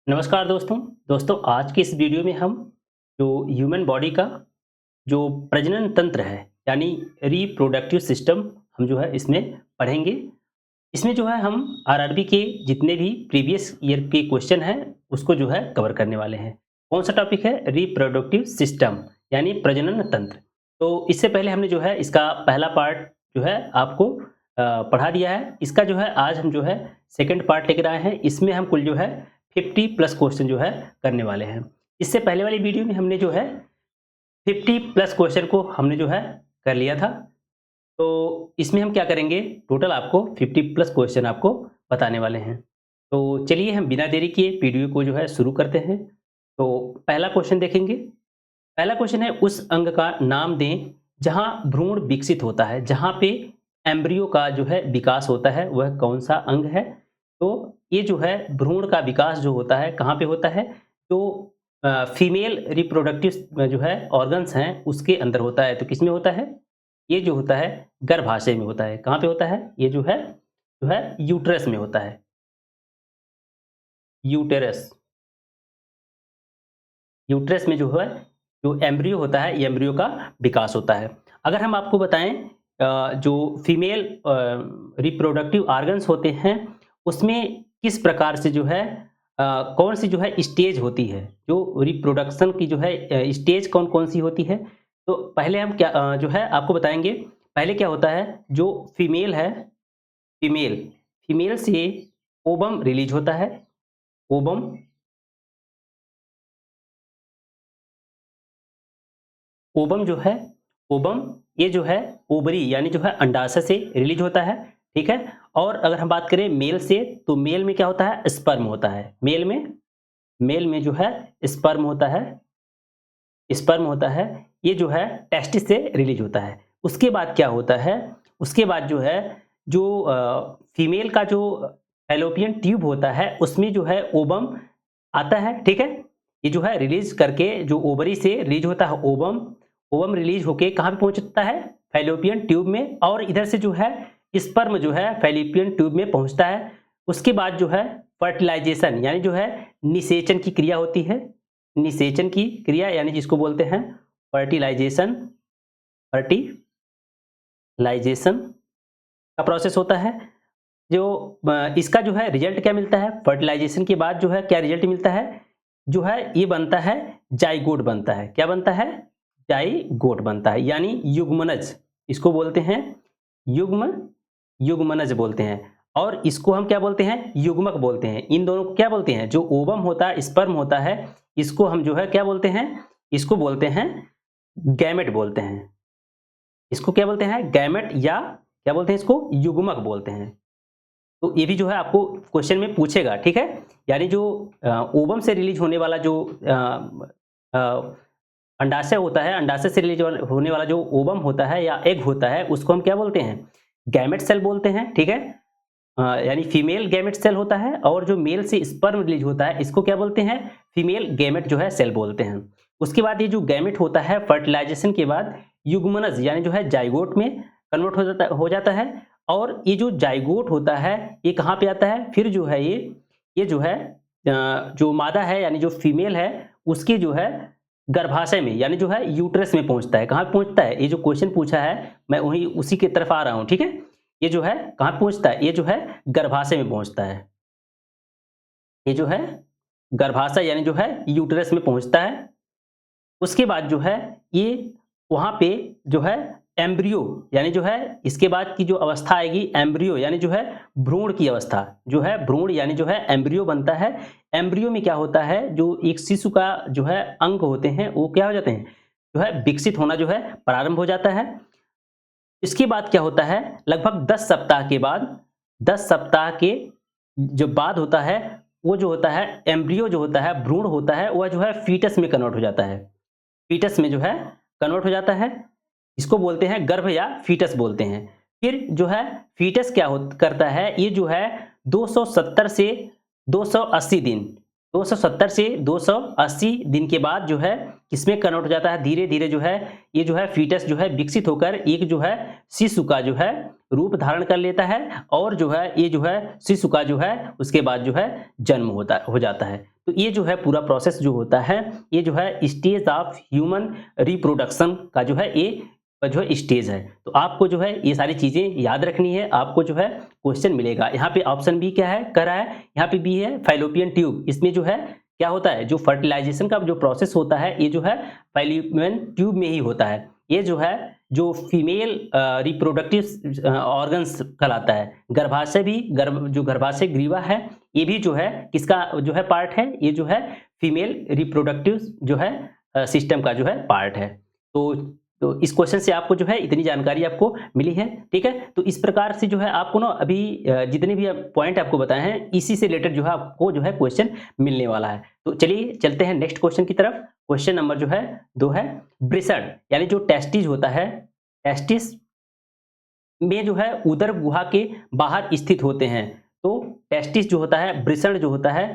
नमस्कार दोस्तों आज की इस वीडियो में हम जो ह्यूमन बॉडी का जो प्रजनन तंत्र है यानी रिप्रोडक्टिव सिस्टम हम जो है इसमें पढ़ेंगे। इसमें जो है हम आरआरबी के जितने भी प्रीवियस ईयर के क्वेश्चन हैं उसको जो है कवर करने वाले हैं। कौन सा टॉपिक है? रिप्रोडक्टिव सिस्टम यानी प्रजनन तंत्र। तो इससे पहले हमने जो है इसका पहला पार्ट जो है आपको पढ़ा दिया है। इसका जो है आज हम जो है सेकंड पार्ट लेकर आए हैं। इसमें हम कुल जो है 50 प्लस क्वेश्चन जो है करने वाले हैं। इससे पहले वाली वीडियो में हमने जो है 50 प्लस क्वेश्चन को हमने जो है कर लिया था। तो इसमें हम क्या करेंगे, टोटल आपको 50 प्लस क्वेश्चन आपको बताने वाले हैं। तो चलिए हम बिना देरी किए वीडियो को जो है शुरू करते हैं। तो पहला क्वेश्चन देखेंगे। पहला क्वेश्चन है, उस अंग का नाम दें जहां भ्रूण विकसित होता है, जहां पे एम्ब्रियो का जो है विकास होता है, वह कौन सा अंग है? तो ये जो है भ्रूण का विकास जो होता है कहाँ पे होता है? जो फीमेल रिप्रोडक्टिव जो है ऑर्गन्स हैं उसके अंदर होता है। तो किस में होता है? ये जो होता है गर्भाशय में होता है। कहाँ पे होता है? ये जो है यूट्रस में होता है। यूटेरस, यूट्रस में जो है जो एम्ब्रियो होता है, ये एम्ब्रियो का विकास होता है। अगर हम आपको बताएं जो फीमेल रिप्रोडक्टिव ऑर्गन्स होते हैं उसमें किस प्रकार से जो है कौन सी जो है स्टेज होती है, जो रिप्रोडक्शन की जो है स्टेज कौन कौन सी होती है। तो पहले हम क्या जो है आपको बताएंगे। पहले क्या होता है, जो फीमेल है, फीमेल फीमेल से ओवम रिलीज होता है। ओवम, ओवम जो है, ओवम ये जो है ओवरी यानी जो है अंडाशय से रिलीज होता है। ठीक है। और अगर हम बात करें मेल से, तो मेल में क्या होता है? स्पर्म होता है। मेल में जो है स्पर्म होता है, स्पर्म होता है। ये जो है टेस्टिस से रिलीज होता है। उसके बाद क्या होता है? उसके बाद जो है जो फीमेल का जो फैलोपियन ट्यूब होता है उसमें जो है ओवम आता है। ठीक है। ये जो है रिलीज करके जो ओवरी से रिलीज होता है ओवम, ओवम रिलीज होके कहाँ पे पहुंचता है? फैलोपियन ट्यूब में। और इधर से जो है स्पर्म जो है फैलोपियन ट्यूब में पहुंचता है। उसके बाद जो है फर्टिलाइजेशन यानी जो है निषेचन की क्रिया होती है। निषेचन की क्रिया यानी जिसको बोलते हैं फर्टिलाइजेशन, फर्टिलाइजेशन का प्रोसेस होता है। जो इसका जो है रिजल्ट क्या मिलता है? फर्टिलाइजेशन के बाद जो है क्या रिजल्ट मिलता है? जो है ये बनता है जाइगोट बनता है। क्या बनता है? जाइगोट बनता है यानी युग्मनज, इसको बोलते हैं युग्मनज बोलते हैं। और इसको हम क्या बोलते हैं? युग्मक बोलते हैं। इन दोनों को क्या बोलते हैं? जो ओवम होता है, स्पर्म होता है, इसको हम जो है क्या बोलते हैं? इसको बोलते हैं गैमेट बोलते हैं। इसको क्या बोलते हैं? गैमेट, या क्या बोलते हैं? इसको युग्मक बोलते हैं। तो ये भी जो है आपको क्वेश्चन में पूछेगा। ठीक है। यानी जो ओवम से रिलीज होने वाला जो अंडाशय होता है, अंडाशय से रिलीज होने वाला जो ओवम होता है या एग होता है, उसको हम क्या बोलते हैं? गैमेट सेल बोलते हैं। ठीक है। यानी फीमेल गैमेट सेल होता है। और जो मेल से स्पर्म रिलीज होता है इसको क्या बोलते हैं? फीमेल गैमेट जो है सेल बोलते हैं। उसके बाद ये जो गैमेट होता है फर्टिलाइजेशन के बाद युग्मनज यानी जो है जाइगोट में कन्वर्ट हो जाता है। और ये जो जाइगोट होता है ये कहाँ पे आता है? फिर जो है ये जो है जो मादा है यानी जो फीमेल है उसके जो है गर्भाशय में यानी जो है यूट्रस में पहुंचता है। कहाँ पे पहुंचता है? ये जो क्वेश्चन पूछा है मैं वही उसी की तरफ आ रहा हूं। ठीक है। ये जो है कहाँ पे पहुंचता है? ये जो है गर्भाशय में पहुंचता है। ये जो है गर्भाशय यानी जो है यूट्रस में पहुंचता है। उसके बाद जो है ये वहां पे जो है एम्ब्रियो यानी जो है इसके बाद की जो अवस्था आएगी एम्ब्रियो यानी जो है भ्रूण की अवस्था, जो है भ्रूण यानी जो है एम्ब्रियो बनता है। एम्ब्रियो में क्या होता है? जो एक शिशु का जो है अंग होते हैं वो क्या हो जाते हैं? जो है विकसित होना जो है प्रारंभ हो जाता है। इसके बाद क्या होता है? लगभग 10 सप्ताह के बाद, 10 सप्ताह के जो बाद होता है वो जो होता है एम्ब्रियो जो होता है भ्रूण होता है वह जो है फीटस में कन्वर्ट हो जाता है। फीटस में जो है कन्वर्ट हो जाता है। इसको बोलते हैं गर्भ या फीटस बोलते हैं। फिर जो है फीटस क्या करता है? ये जो है 270 से 280 दिन, 270 से 280 दिन के बाद जो है किसमें कन्वर्ट हो जाता है? धीरे धीरे जो है ये जो है फीटस जो है विकसित होकर एक जो है शिशु का जो है रूप धारण कर लेता है। और जो है ये जो है शिशु का जो है उसके बाद जो है जन्म हो जाता है। तो ये जो है पूरा प्रोसेस जो होता है, ये जो है स्टेज ऑफ ह्यूमन रिप्रोडक्शन का जो है ये स्टेज है। तो आपको जो है ये सारी चीजें याद रखनी है, आपको जो है क्वेश्चन मिलेगा। यहाँ पे ऑप्शन बी क्या है कह रहा है, यहाँ पे बी है फैलोपियन ट्यूब। इसमें जो है क्या होता है, जो फर्टिलाइजेशन का जो प्रोसेस होता है ये जो है फैलोपियन ट्यूब में ही होता है। ये जो है जो फीमेल रिप्रोडक्टिव ऑर्गन्स कहलाता है। गर्भाशय भी जो गर्भाशय ग्रीवा है ये भी जो है किसका जो है पार्ट है, ये जो है फीमेल रिप्रोडक्टिव जो है सिस्टम का जो है पार्ट है। तो इस क्वेश्चन से आपको जो है इतनी जानकारी आपको मिली है, ठीक है। तो इस प्रकार से जो है आपको ना अभी जितने भी पॉइंट आपको बताए हैं इसी से रिलेटेड जो है आपको जो है क्वेश्चन मिलने वाला है। तो चलिए चलते हैं नेक्स्ट क्वेश्चन की तरफ। क्वेश्चन नंबर जो है 2 है, ब्रिसड यानी जो टेस्टिस होता है, टेस्टिस में जो है उदर गुहा के बाहर स्थित होते हैं। तो टेस्टिस जो होता है, ब्रिसड जो होता है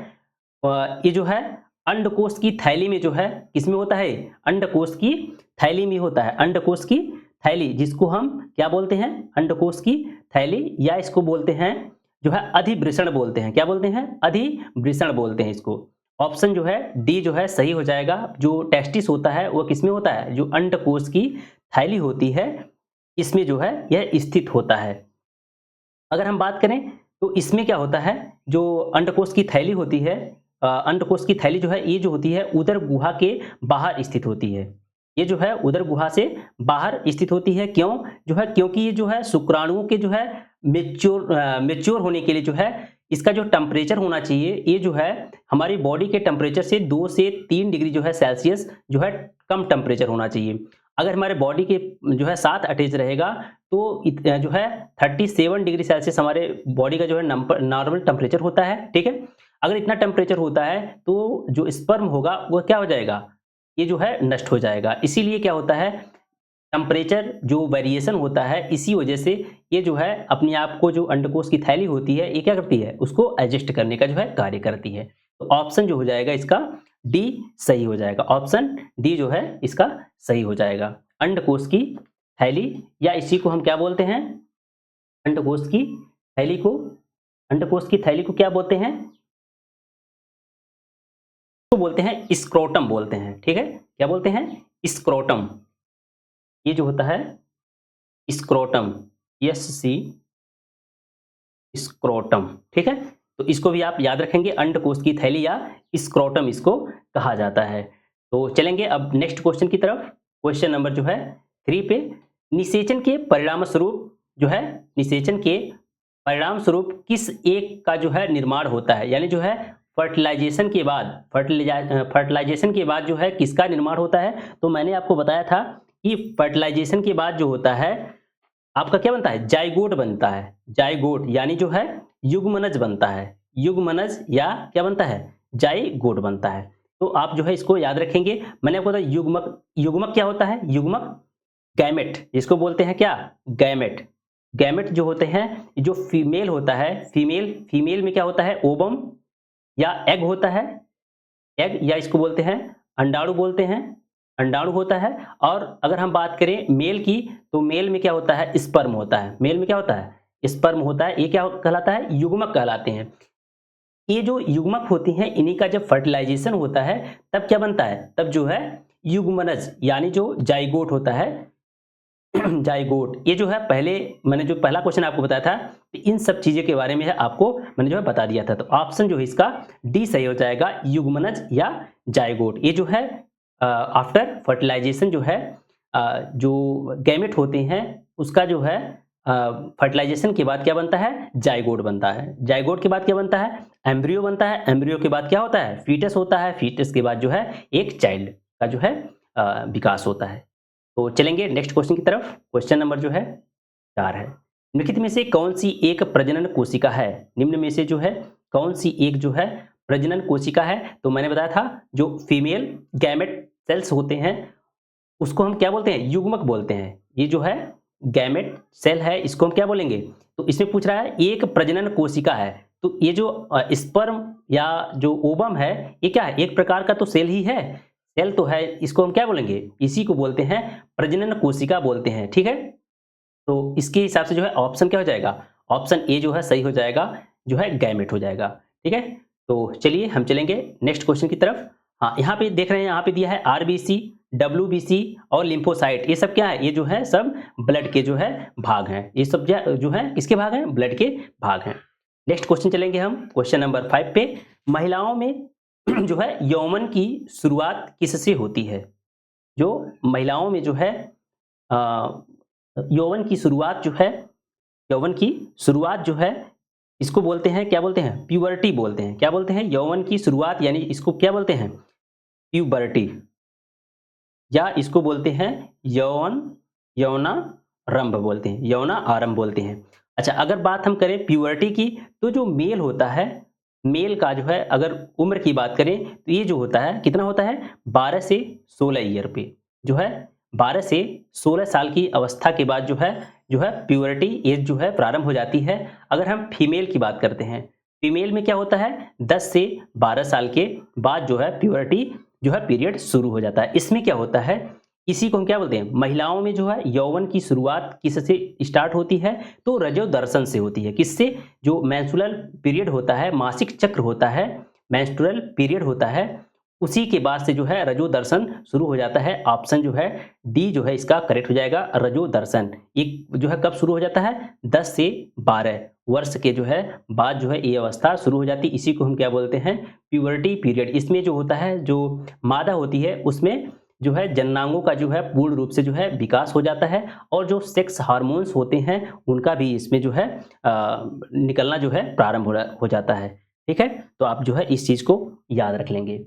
ये जो है अंडकोश की थैली में जो है किसमें होता है, अंडकोश की थैली में होता है। अंडकोश की थैली जिसको हम क्या बोलते हैं, अंडकोश की थैली, या इसको बोलते हैं जो है अधिवृषण बोलते हैं। क्या बोलते हैं, अधिवृषण बोलते हैं इसको। ऑप्शन जो है डी जो है सही हो जाएगा। जो टेस्टिस होता है वो किसमें होता है, जो अंडकोश की थैली होती है इसमें जो है यह स्थित होता है। अगर हम बात करें तो इसमें क्या होता है, जो अंडकोश की थैली होती है, अंडकोश की थैली जो है ये जो होती है उदर गुहा के बाहर स्थित होती है। ये जो है उदर गुहा से बाहर स्थित होती है। क्यों जो है, क्योंकि ये जो है शुक्राणुओं के जो है मेच्योर होने के लिए जो है इसका जो टेम्परेचर होना चाहिए ये जो है हमारी बॉडी के टेम्परेचर से 2 से 3 डिग्री जो है सेल्सियस जो है कम टेम्परेचर होना चाहिए। अगर हमारे बॉडी के जो है साथ अटैच रहेगा तो जो है 37 डिग्री सेल्सियस हमारे बॉडी का जो है नॉर्मल टेम्परेचर होता है, ठीक है। अगर इतना टेम्परेचर होता है तो जो स्पर्म होगा वो क्या हो जाएगा, ये जो है नष्ट हो जाएगा। इसीलिए क्या होता है, टेम्परेचर जो वेरिएशन होता है इसी वजह से ये जो है अपने आप को जो अंडकोश की थैली होती है ये क्या करती है, उसको एडजस्ट करने का जो है कार्य करती है। तो ऑप्शन जो हो जाएगा इसका डी सही हो जाएगा। ऑप्शन डी जो है इसका सही हो जाएगा। अंडकोश की थैली, या इसी को हम क्या बोलते हैं, अंडकोश की थैली को, अंडकोश की थैली को क्या बोलते हैं, तो बोलते हैं स्क्रोटम बोलते हैं, ठीक है। क्या बोलते हैं, स्क्रोटम। ये जो होता है स्क्रोटम, SC स्क्रोटम, ठीक है। तो इसको भी आप याद रखेंगे, अंडकोश की थैली या स्क्रोटम इसको कहा जाता है। तो चलेंगे अब नेक्स्ट क्वेश्चन की तरफ। क्वेश्चन नंबर जो है 3 पे, निषेचन के परिणाम स्वरूप जो है, निषेचन के परिणाम स्वरूप किस एक का जो है निर्माण होता है, यानी जो है फर्टिलाइजेशन के बाद, फर्टिलाइजेशन के बाद जो है किसका निर्माण होता है। तो मैंने आपको बताया था कि फर्टिलाइजेशन के बाद जो होता है आपका क्या बनता है, जाइगोट बनता है। जाइगोट यानी जो है युग्मनज बनता है, युग्मनज या क्या बनता है, जाइगोट बनता है। तो आप जो है इसको याद रखेंगे। मैंने आपको बताया युग्मक, युग्मक क्या होता है, युग्मक गैमेट जिसको बोलते हैं, क्या गैमेट। गैमेट जो होते हैं, जो फीमेल होता है, फीमेल में क्या होता है, ओवम या एग होता है, एग, या इसको बोलते हैं अंडाणु बोलते हैं, अंडाणु होता है। और अगर हम बात करें मेल की, तो मेल में क्या होता है, स्पर्म होता है। मेल में क्या होता है, स्पर्म होता है। ये क्या कहलाता है, युग्मक कहलाते हैं। ये जो युग्मक होती हैं इन्हीं का जब फर्टिलाइजेशन होता है तब क्या बनता है, तब जो है युग्मनज यानी जो जाइगोट होता है, जाइगोट। ये जो है पहले मैंने जो पहला क्वेश्चन आपको बताया था तो इन सब चीज़ों के बारे में है आपको मैंने जो है बता दिया था। तो ऑप्शन जो है इसका डी सही हो जाएगा, युग्मनज या जाइगोट। ये जो है आफ्टर फर्टिलाइजेशन जो है जो गैमेट होते हैं उसका जो है फर्टिलाइजेशन के बाद क्या बनता है, जाइगोट बनता है। जाइगोट के बाद क्या बनता है, एम्ब्रियो बनता है। एम्ब्रियो के बाद क्या होता है, फीटस होता है। फीटस के बाद जो है एक चाइल्ड का जो है विकास होता है। तो चलेंगे नेक्स्ट क्वेश्चन की तरफ। क्वेश्चन नंबर जो है 4 है, निम्नलिखित में से कौन सी एक प्रजनन कोशिका है। निम्न में से जो है कौन सी एक जो है प्रजनन कोशिका है। तो मैंने बताया था जो फीमेल गैमेट सेल्स होते हैं उसको हम क्या बोलते हैं, युग्मक बोलते हैं। ये जो है गैमेट सेल है इसको हम क्या बोलेंगे। तो इसमें पूछ रहा है एक प्रजनन कोशिका है, तो ये जो स्पर्म या जो ओवम है ये क्या है, एक प्रकार का तो सेल ही है, सेल तो है, इसको हम क्या बोलेंगे, इसी को बोलते हैं प्रजनन कोशिका बोलते हैं, ठीक है। तो इसके हिसाब से जो है ऑप्शन क्या हो जाएगा, ऑप्शन ए जो है सही हो जाएगा, जो है गैमेट हो जाएगा, ठीक है। तो चलिए हम चलेंगे नेक्स्ट क्वेश्चन की तरफ। हाँ, यहाँ पे देख रहे हैं, यहाँ पे दिया है आरबीसी, डब्ल्यूबीसी और लिम्फोसाइट। ये सब क्या है? ये जो है सब ब्लड के जो है भाग हैं। ये सब जो है किसके भाग हैं? ब्लड के भाग हैं। नेक्स्ट क्वेश्चन चलेंगे हम क्वेश्चन नंबर 5 पे। महिलाओं में जो है यौवन की शुरुआत किससे होती है? जो महिलाओं में जो है यौवन की शुरुआत जो है, यौवन की शुरुआत जो है, इसको बोलते हैं, क्या बोलते हैं? प्यूबर्टी बोलते हैं। क्या बोलते हैं? यौवन की शुरुआत यानी इसको क्या बोलते हैं? प्यूबर्टी, या इसको बोलते हैं यौवन, यौनारंभ बोलते हैं, यौना आरंभ बोलते हैं। अच्छा, अगर बात हम करें प्यूबर्टी की, तो जो मेल होता है, मेल का जो है अगर उम्र की बात करें तो ये जो होता है कितना होता है? 12 से 16 ईयर पे जो है, 12 से 16 साल की अवस्था के बाद जो है प्यूबर्टी एज जो है प्रारंभ हो जाती है। अगर हम फीमेल की बात करते हैं, फीमेल में क्या होता है? 10 से 12 साल के बाद जो है प्यूबर्टी जो है पीरियड शुरू हो जाता है। इसमें क्या होता है? इसी को हम क्या बोलते हैं? महिलाओं में जो है यौवन की शुरुआत किससे स्टार्ट होती है? तो रजोदर्शन से होती है। किससे? जो मेंस्ट्रुअल पीरियड होता है, मासिक चक्र होता है, मेंस्ट्रुअल पीरियड होता है, उसी के बाद से जो है रजोदर्शन शुरू हो जाता है। ऑप्शन जो है डी जो है इसका करेक्ट हो जाएगा, रजोदर्शन। ये जो है कब शुरू हो जाता है? 10 से 12 वर्ष के जो है बाद जो है ये अवस्था शुरू हो जाती है। इसी को हम क्या बोलते हैं? Puberty period. इसमें जो होता है, जो मादा होती है उसमें जो है जननांगों का जो है पूर्ण रूप से जो है विकास हो जाता है, और जो सेक्स हार्मोन्स होते हैं उनका भी इसमें जो है निकलना जो है प्रारंभ हो जाता है। ठीक है, तो आप जो है इस चीज को याद रख लेंगे।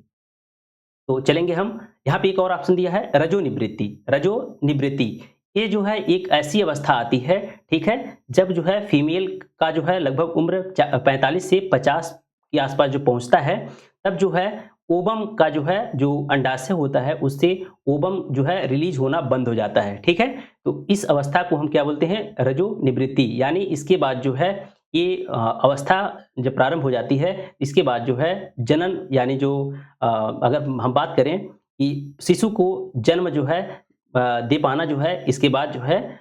तो चलेंगे हम, यहाँ पे एक और ऑप्शन दिया है रजोनिवृत्ति। रजोनिवृत्ति ये जो है एक ऐसी अवस्था आती है, ठीक है, जब जो है फीमेल का जो है लगभग उम्र 45 से 50 के आसपास जो पहुंचता है, तब जो है ओवम का जो है, जो अंडाशय होता है उससे ओवम जो है रिलीज होना बंद हो जाता है। ठीक है, तो इस अवस्था को हम क्या बोलते हैं? रजोनिवृत्ति। यानी इसके बाद जो है ये अवस्था जब प्रारंभ हो जाती है, इसके बाद जो है जनन, यानी जो अगर हम बात करें कि शिशु को जन्म जो है दे पाना जो है, इसके बाद जो है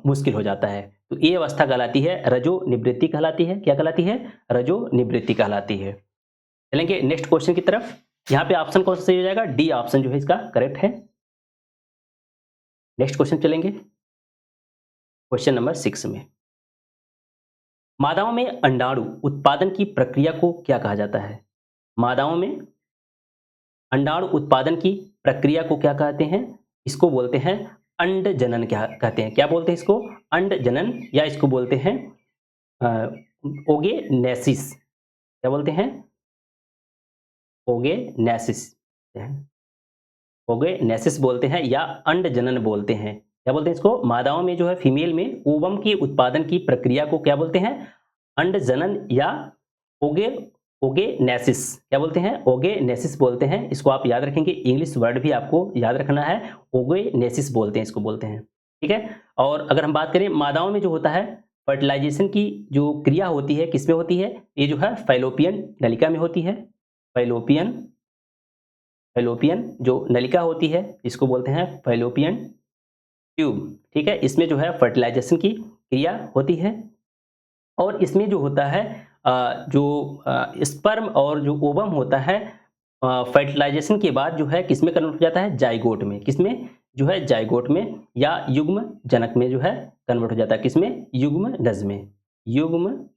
मुश्किल हो जाता है। तो ये अवस्था कहलाती है रजोनिवृत्ति कहलाती है। क्या कहलाती है? रजोनिवृत्ति कहलाती है। चलेंगे नेक्स्ट क्वेश्चन की तरफ। यहाँ पे ऑप्शन कौन सा सही हो जाएगा? डी ऑप्शन जो है इसका करेक्ट है। नेक्स्ट क्वेश्चन चलेंगे क्वेश्चन नंबर 6 में। मादाओं में अंडाणु उत्पादन की प्रक्रिया को क्या कहा जाता है? मादाओं में अंडाणु उत्पादन की प्रक्रिया को क्या कहते हैं? इसको बोलते हैं अंड जनन। क्या कहते हैं? क्या बोलते हैं इसको? अंड जनन, या इसको बोलते हैं ओगेनेसिस। क्या बोलते हैं? ओगेनेसिस, ओगेनेसिस बोलते हैं, या अंड जनन बोलते हैं। क्या बोलते हैं इसको? मादाओं में जो है फीमेल में ओवम के उत्पादन की प्रक्रिया को क्या बोलते हैं? अंड जनन या ओगे ओगेनेसिस। क्या बोलते हैं? ओगेनेसिस बोलते हैं। इसको आप याद रखेंगे, इंग्लिश वर्ड भी आपको याद रखना है। ओगेनेसिस बोलते हैं, इसको बोलते हैं। ठीक है, और अगर हम बात करें मादाओं में जो होता है फर्टिलाइजेशन की जो क्रिया होती है, किसमें होती है? ये जो है फैलोपियन नलिका में होती है। फैलोपियन, फैलोपियन जो नलिका होती है इसको बोलते हैं फैलोपियन ट्यूब। ठीक है, इसमें जो है फर्टिलाइजेशन की क्रिया होती है, और इसमें जो होता है जो स्पर्म और जो ओवम होता है फर्टिलाइजेशन के बाद जो है किसमें कन्वर्ट हो जाता है? जाइगोट में। किसमें? जो है जाइगोट में, या युग्म जनक में जो है कन्वर्ट हो जाता है। किसमें? युग्म नज में, युग्म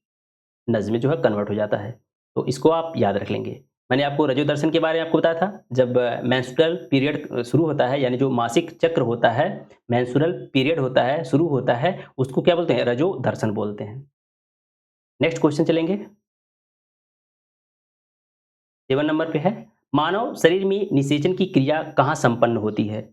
नज में जो है कन्वर्ट हो जाता है। तो इसको आप याद रख लेंगे। मैंने आपको रजोदर्शन के बारे में आपको बताया था, जब मेंस्ट्रुअल पीरियड शुरू होता है, यानी जो मासिक चक्र होता है, मेंस्ट्रुअल पीरियड होता है, शुरू होता है, उसको क्या बोलते हैं? रजोदर्शन बोलते हैं। नेक्स्ट क्वेश्चन चलेंगे, 7 नंबर पे है, मानव शरीर में निषेचन की क्रिया कहाँ संपन्न होती है?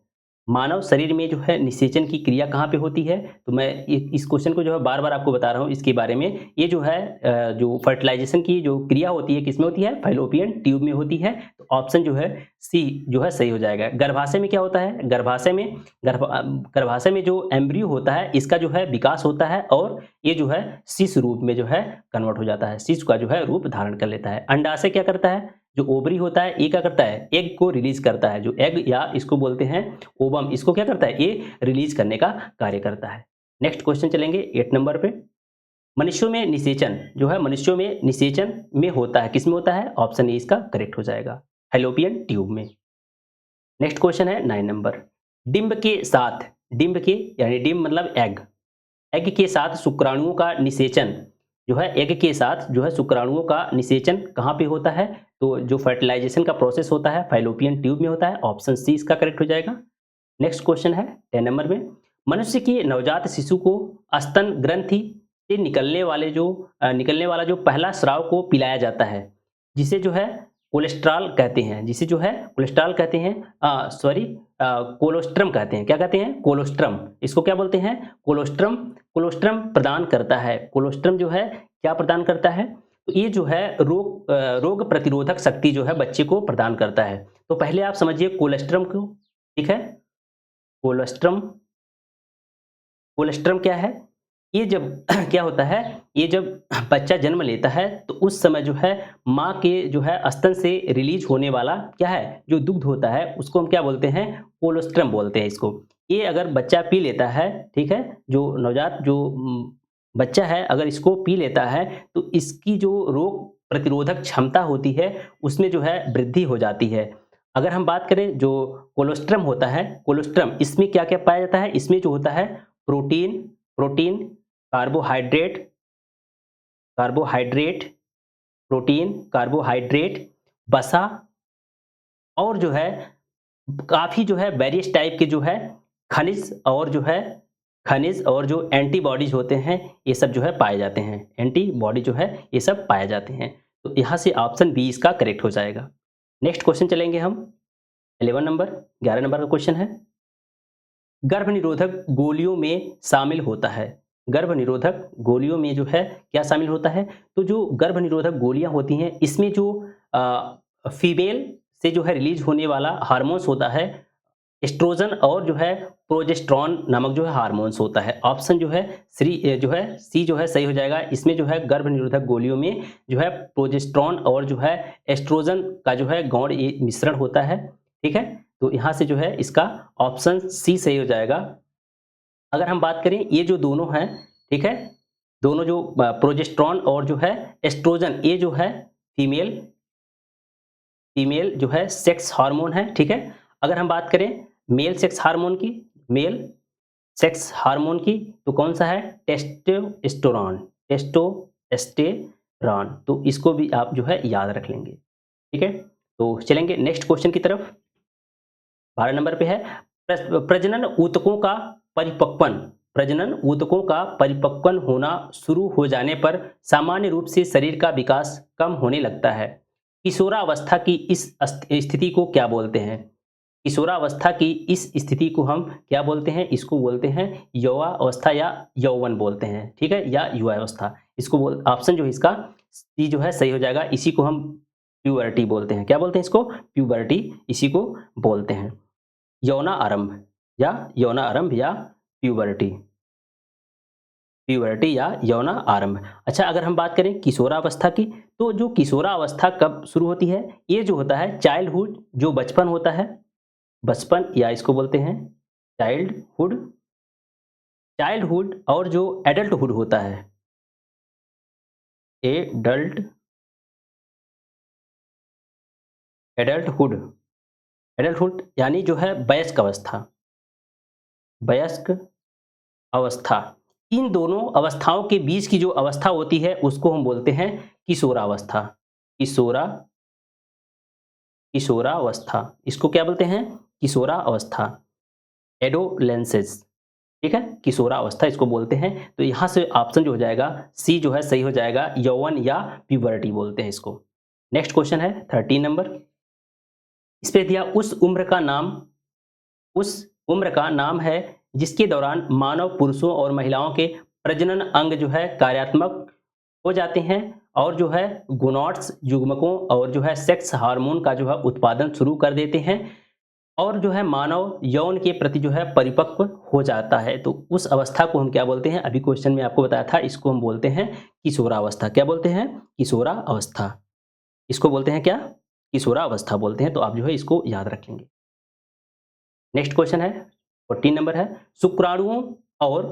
मानव शरीर में जो है निषेचन की क्रिया कहाँ पे होती है? तो मैं इस क्वेश्चन को जो है बार बार आपको बता रहा हूँ इसके बारे में। ये जो है जो फर्टिलाइजेशन की जो क्रिया होती है किसमें होती है? फैलोपियन ट्यूब में होती है। तो ऑप्शन जो है सी जो है सही हो जाएगा। गर्भाशय में क्या होता है? गर्भाशय में जो एम्ब्रियो होता है इसका जो है विकास होता है, और ये जो है शिशु रूप में जो है कन्वर्ट हो जाता है, शिशु का जो है रूप धारण कर लेता है। अंडाशय क्या करता है? जो ओवरी होता है ये क्या करता है? एग को रिलीज करता है। जो एग, या इसको बोलते हैं ओवम, इसको क्या करता है? ये रिलीज करने का कार्य करता है। नेक्स्ट क्वेश्चन चलेंगे 8 नंबर पे। मनुष्यों में निषेचन जो है मनुष्यों में निषेचन में होता है, किसमें होता है? ऑप्शन ए इसका करेक्ट हो जाएगा, फैलोपियन ट्यूब में। नेक्स्ट क्वेश्चन है 9 नंबर। डिंब के साथ, डिंब के यानी डिंब मतलब एग, एग के साथ शुक्राणुओं का निषेचन जो है, एग के साथ जो है शुक्राणुओं का निषेचन कहाँ पे होता है? तो जो फर्टिलाइजेशन का प्रोसेस होता है फैलोपियन ट्यूब में होता है, ऑप्शन सी इसका करेक्ट हो जाएगा। नेक्स्ट क्वेश्चन है 10 नंबर में। मनुष्य के नवजात शिशु को स्तन ग्रंथि से निकलने वाला जो पहला स्राव को पिलाया जाता है, जिसे जो है कोलेस्ट्रॉल कहते हैं, जिसे जो है कोलेस्ट्रॉल कहते हैं, सॉरी कोलोस्ट्रम कहते हैं। क्या कहते हैं? कोलोस्ट्रम। इसको क्या बोलते हैं? कोलोस्ट्रम। कोलोस्ट्रम प्रदान करता है, कोलोस्ट्रम जो है क्या प्रदान करता है? तो ये जो है रोग प्रतिरोधक शक्ति जो है बच्चे को प्रदान करता है। तो पहले आप समझिए कोलेस्ट्रम को, ठीक है? कोलोस्ट्रम, कोलेस्ट्रम क्या है? ये जब क्या होता है, ये जब बच्चा जन्म लेता है तो उस समय जो है माँ के जो है स्तन से रिलीज होने वाला क्या है, जो दुग्ध होता है उसको हम क्या बोलते हैं? कोलोस्ट्रम बोलते हैं इसको। ये अगर बच्चा पी लेता है, ठीक है, जो नवजात जो बच्चा है अगर इसको पी लेता है तो इसकी जो रोग प्रतिरोधक क्षमता होती है उसमें जो है वृद्धि हो जाती है। अगर हम बात करें जो कोलोस्ट्रम होता है, कोलोस्ट्रम इसमें क्या क्या पाया जाता है? इसमें जो होता है protein, protein, carbohydrate, carbohydrate, protein, carbohydrate, वसा और जो है काफ़ी जो है वेरियस टाइप के जो है खनिज और जो है खनिज और जो एंटीबॉडीज होते हैं ये सब जो है पाए जाते हैं। एंटीबॉडी जो है ये सब पाए जाते हैं। तो यहाँ से ऑप्शन बी इसका करेक्ट हो जाएगा। नेक्स्ट क्वेश्चन चलेंगे हम 11 नंबर, 11 नंबर का क्वेश्चन है, गर्भ निरोधक गोलियों में शामिल होता है। गर्भ निरोधक गोलियों में जो है क्या शामिल होता है? तो जो गर्भ निरोधक गोलियां होती हैं इसमें जो फीमेल से जो है रिलीज होने वाला हार्मोन्स होता है एस्ट्रोजन और जो है प्रोजेस्टेरॉन नामक जो है हार्मोन्स होता है। ऑप्शन जो है सी जो है सही हो जाएगा। इसमें जो है गर्भ निरोधक गोलियों में जो है प्रोजेस्टेरॉन और जो है एस्ट्रोजन का जो है गौण ये मिश्रण होता है, ठीक है। तो यहाँ से जो है इसका ऑप्शन सी सही हो जाएगा। अगर हम बात करें ये जो दोनों हैं, ठीक है, दोनों जो प्रोजेस्टेरॉन और जो है एस्ट्रोजन ये जो है फीमेल जो है सेक्स हार्मोन है, ठीक है। अगर हम बात करें मेल सेक्स हार्मोन की, मेल सेक्स हार्मोन की तो कौन सा है? Testosterone, testosterone. तो इसको भी आप जो है याद रख लेंगे, ठीक है। तो चलेंगे नेक्स्ट क्वेश्चन की तरफ। 12 नंबर पे है प्रजनन ऊतकों का परिपक्वन, प्रजनन ऊतकों का परिपक्वन होना शुरू हो जाने पर सामान्य रूप से शरीर का विकास कम होने लगता है। किशोरावस्था की इस स्थिति को क्या बोलते हैं? किशोरावस्था की इस स्थिति को हम क्या बोलते हैं? इसको बोलते हैं यौवावस्था या यौवन बोलते हैं, ठीक है, या युवावस्था। इसको बोल ऑप्शन जो है इसका सी जो है सही हो जाएगा। इसी को हम प्यूबर्टी बोलते हैं। क्या बोलते हैं इसको? प्यूबर्टी, इसी को बोलते हैं। यौना आरंभ या प्यूबर्टी, प्यूबर्टी या यौना आरंभ। अच्छा, अगर हम बात करें किशोरावस्था की तो जो किशोरावस्था कब शुरू होती है? ये जो होता है चाइल्डहुड, जो बचपन होता है, बचपन या इसको बोलते हैं चाइल्डहुड, चाइल्डहुड और जो एडल्टहुड होता है, एडल्टहुड, एडल्टहुड यानी जो है वयस्क अवस्था, वयस्क अवस्था। इन दोनों अवस्थाओं के बीच की जो अवस्था होती है उसको हम बोलते हैं किशोरावस्था, किशोरावस्था। इसको क्या बोलते हैं? किशोरावस्था, एडोलेंसेस, ठीक है, किशोरावस्था इसको बोलते हैं। तो यहाँ से ऑप्शन जो हो जाएगा सी जो है सही हो जाएगा, यौवन या प्यूबर्टी बोलते हैं इसको। नेक्स्ट क्वेश्चन है 13 नंबर। इस पे दिया उस उम्र का नाम है जिसके दौरान मानव पुरुषों और महिलाओं के प्रजनन अंग जो है कार्यात्मक हो जाते हैं और जो है गोनोड्स युग्मकों और जो है सेक्स हार्मोन का जो है उत्पादन शुरू कर देते हैं और जो है मानव यौन के प्रति जो है परिपक्व हो जाता है। तो उस अवस्था को हम क्या बोलते हैं? अभी क्वेश्चन में आपको बताया था, इसको हम बोलते हैं किशोरावस्था। क्या बोलते हैं? किशोरावस्था। इसको बोलते हैं क्या? किशोरावस्था बोलते हैं। तो आप जो है इसको याद रखेंगे। नेक्स्ट क्वेश्चन है 14 नंबर है, शुक्राणुओं और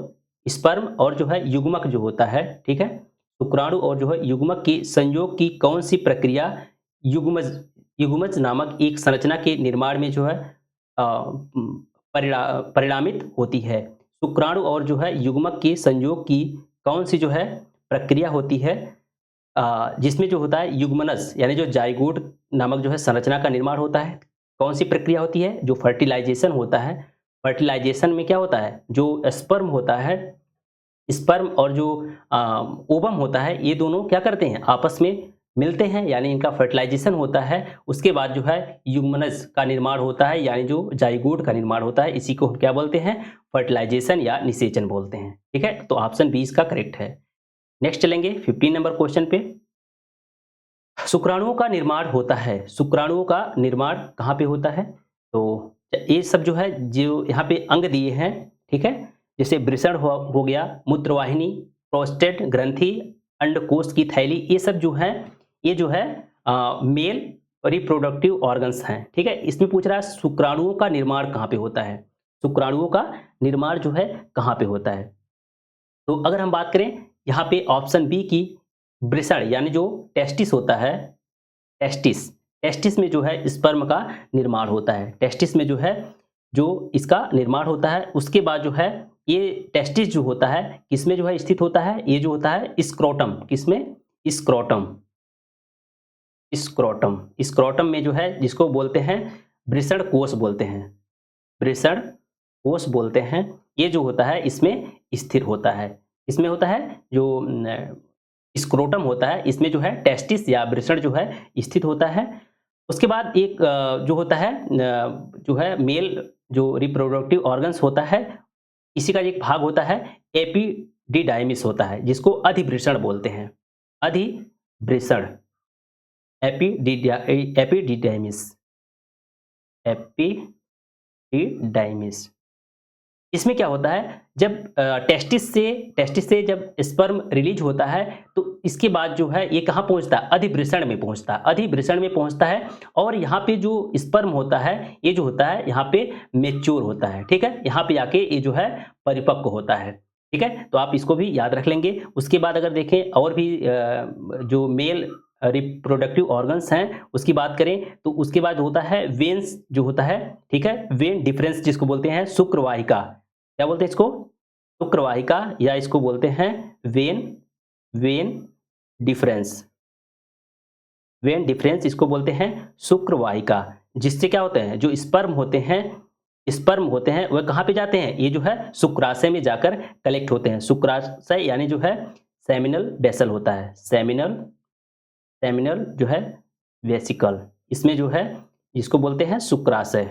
स्पर्म और जो है युग्मक जो होता है, ठीक है, शुक्राणु और जो है युग्मक की संयोग की कौन सी प्रक्रिया युग्मज युग्मज नामक एक संरचना के निर्माण में जो है परिणामित होती है। शुक्राणु और जो है युग्मक के संयोग की कौन सी जो है प्रक्रिया होती है जिसमें जो होता है युग्मनज यानी जो जाइगोट नामक जो है संरचना का निर्माण होता है। कौन सी प्रक्रिया होती है? जो फर्टिलाइजेशन होता है। फर्टिलाइजेशन में क्या होता है? जो स्पर्म होता है, स्पर्म और जो ओवम होता है, ये दोनों क्या करते हैं? आपस में मिलते हैं, यानी इनका फर्टिलाइजेशन होता है। उसके बाद जो है युग्मनज का निर्माण होता है, यानी जो जाइगोट का निर्माण होता है। इसी को हम क्या बोलते हैं? फर्टिलाइजेशन या निषेचन बोलते हैं। ठीक है, तो ऑप्शन 20 का करेक्ट है। नेक्स्ट चलेंगे 15 नंबर क्वेश्चन पे। शुक्राणुओं का निर्माण होता है, शुक्राणुओं का निर्माण कहाँ पे होता है? तो ये सब जो है, जो यहाँ पे अंग दिए हैं, ठीक है, जैसे वृषण हो गया, मूत्रवाहिनी, प्रोस्टेट ग्रंथि, अंडकोश की थैली, ये सब जो है, ये जो है मेल रिप्रोडक्टिव ऑर्गन्स हैं। ठीक है, इसमें पूछ रहा है शुक्राणुओं का निर्माण कहाँ पे होता है? शुक्राणुओं का निर्माण जो है कहाँ पे होता है? तो अगर हम बात करें यहाँ पे ऑप्शन बी की, वृषण यानी जो टेस्टिस होता है, टेस्टिस, टेस्टिस में जो है स्पर्म का निर्माण होता है। टेस्टिस में जो है, जो इसका निर्माण होता है। उसके बाद जो है ये टेस्टिस जो होता है किसमें जो है स्थित होता है? ये जो होता है स्क्रोटम, किसमें? स्क्रोटम, स्क्रोटम, स्क्रोटम में जो है, जिसको बोलते हैं वृषण कोष बोलते हैं, वृषण कोष बोलते हैं। ये जो होता है इसमें स्थिर होता है। इसमें होता है जो स्क्रोटम होता है, इसमें जो है टेस्टिस या वृषण जो है स्थित होता है। उसके बाद एक जो होता है जो है मेल जो रिप्रोडक्टिव ऑर्गन्स होता है, इसी का एक भाग होता है एपिडिडाइमिस होता है, जिसको अधिवृषण बोलते हैं। अधिवृषण, एपिडिडाइमिस, एपिडिडाइमिस। इसमें क्या होता है, जब टेस्टिस से जब स्पर्म रिलीज होता है, तो इसके बाद जो है ये कहाँ पहुंचता है? अधिवृषण में पहुंचता है, अधिवृषण में पहुंचता है। और यहाँ पे जो स्पर्म होता है, ये जो होता है यहाँ पे मेच्योर होता है। ठीक है, यहाँ पे आके ये जो है परिपक्व होता है। ठीक है, तो आप इसको भी याद रख लेंगे। उसके बाद अगर देखें और भी जो मेल रिप्रोडक्टिव ऑर्गन्स हैं उसकी बात करें, तो उसके बाद होता है वेन्स जो होता है, ठीक है, वेन डिफरेंस जिसको बोलते हैं, शुक्रवाहिका, क्या बोलते हैं इसको? शुक्रवाहिका, या इसको बोलते हैं when, when difference, when difference इसको बोलते हैं शुक्रवाहिका। जिससे क्या होते हैं, जो स्पर्म होते हैं, स्पर्म होते हैं वह कहाँ पे जाते हैं? ये जो है शुक्राशय में जाकर कलेक्ट होते हैं। शुक्राशय यानी जो है सेमिनल वेसल होता है, सेमिनल, सेमिनल जो है वेसिकल, इसमें जो है जिसको बोलते हैं शुक्राशय,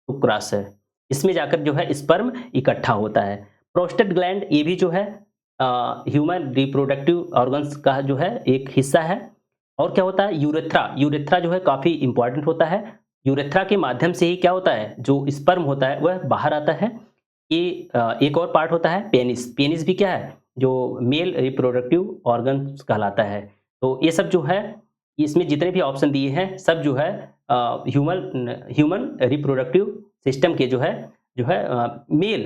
शुक्राशय, इसमें जाकर जो है स्पर्म इकट्ठा होता है। प्रोस्टेट ग्लैंड, ये भी जो है ह्यूमन रिप्रोडक्टिव ऑर्गन्स का जो है एक हिस्सा है। और क्या होता है? यूरेथ्रा, यूरेथ्रा जो है काफी इंपॉर्टेंट होता है। यूरेथ्रा के माध्यम से ही क्या होता है, जो स्पर्म होता है वह बाहर आता है। ये एक और पार्ट होता है पेनिस, पेनिस भी क्या है, जो मेल रिप्रोडक्टिव ऑर्गन्स कहलाता है। तो ये सब जो है, इसमें जितने भी ऑप्शन दिए हैं सब जो है ह्यूमन रिप्रोडक्टिव सिस्टम के जो है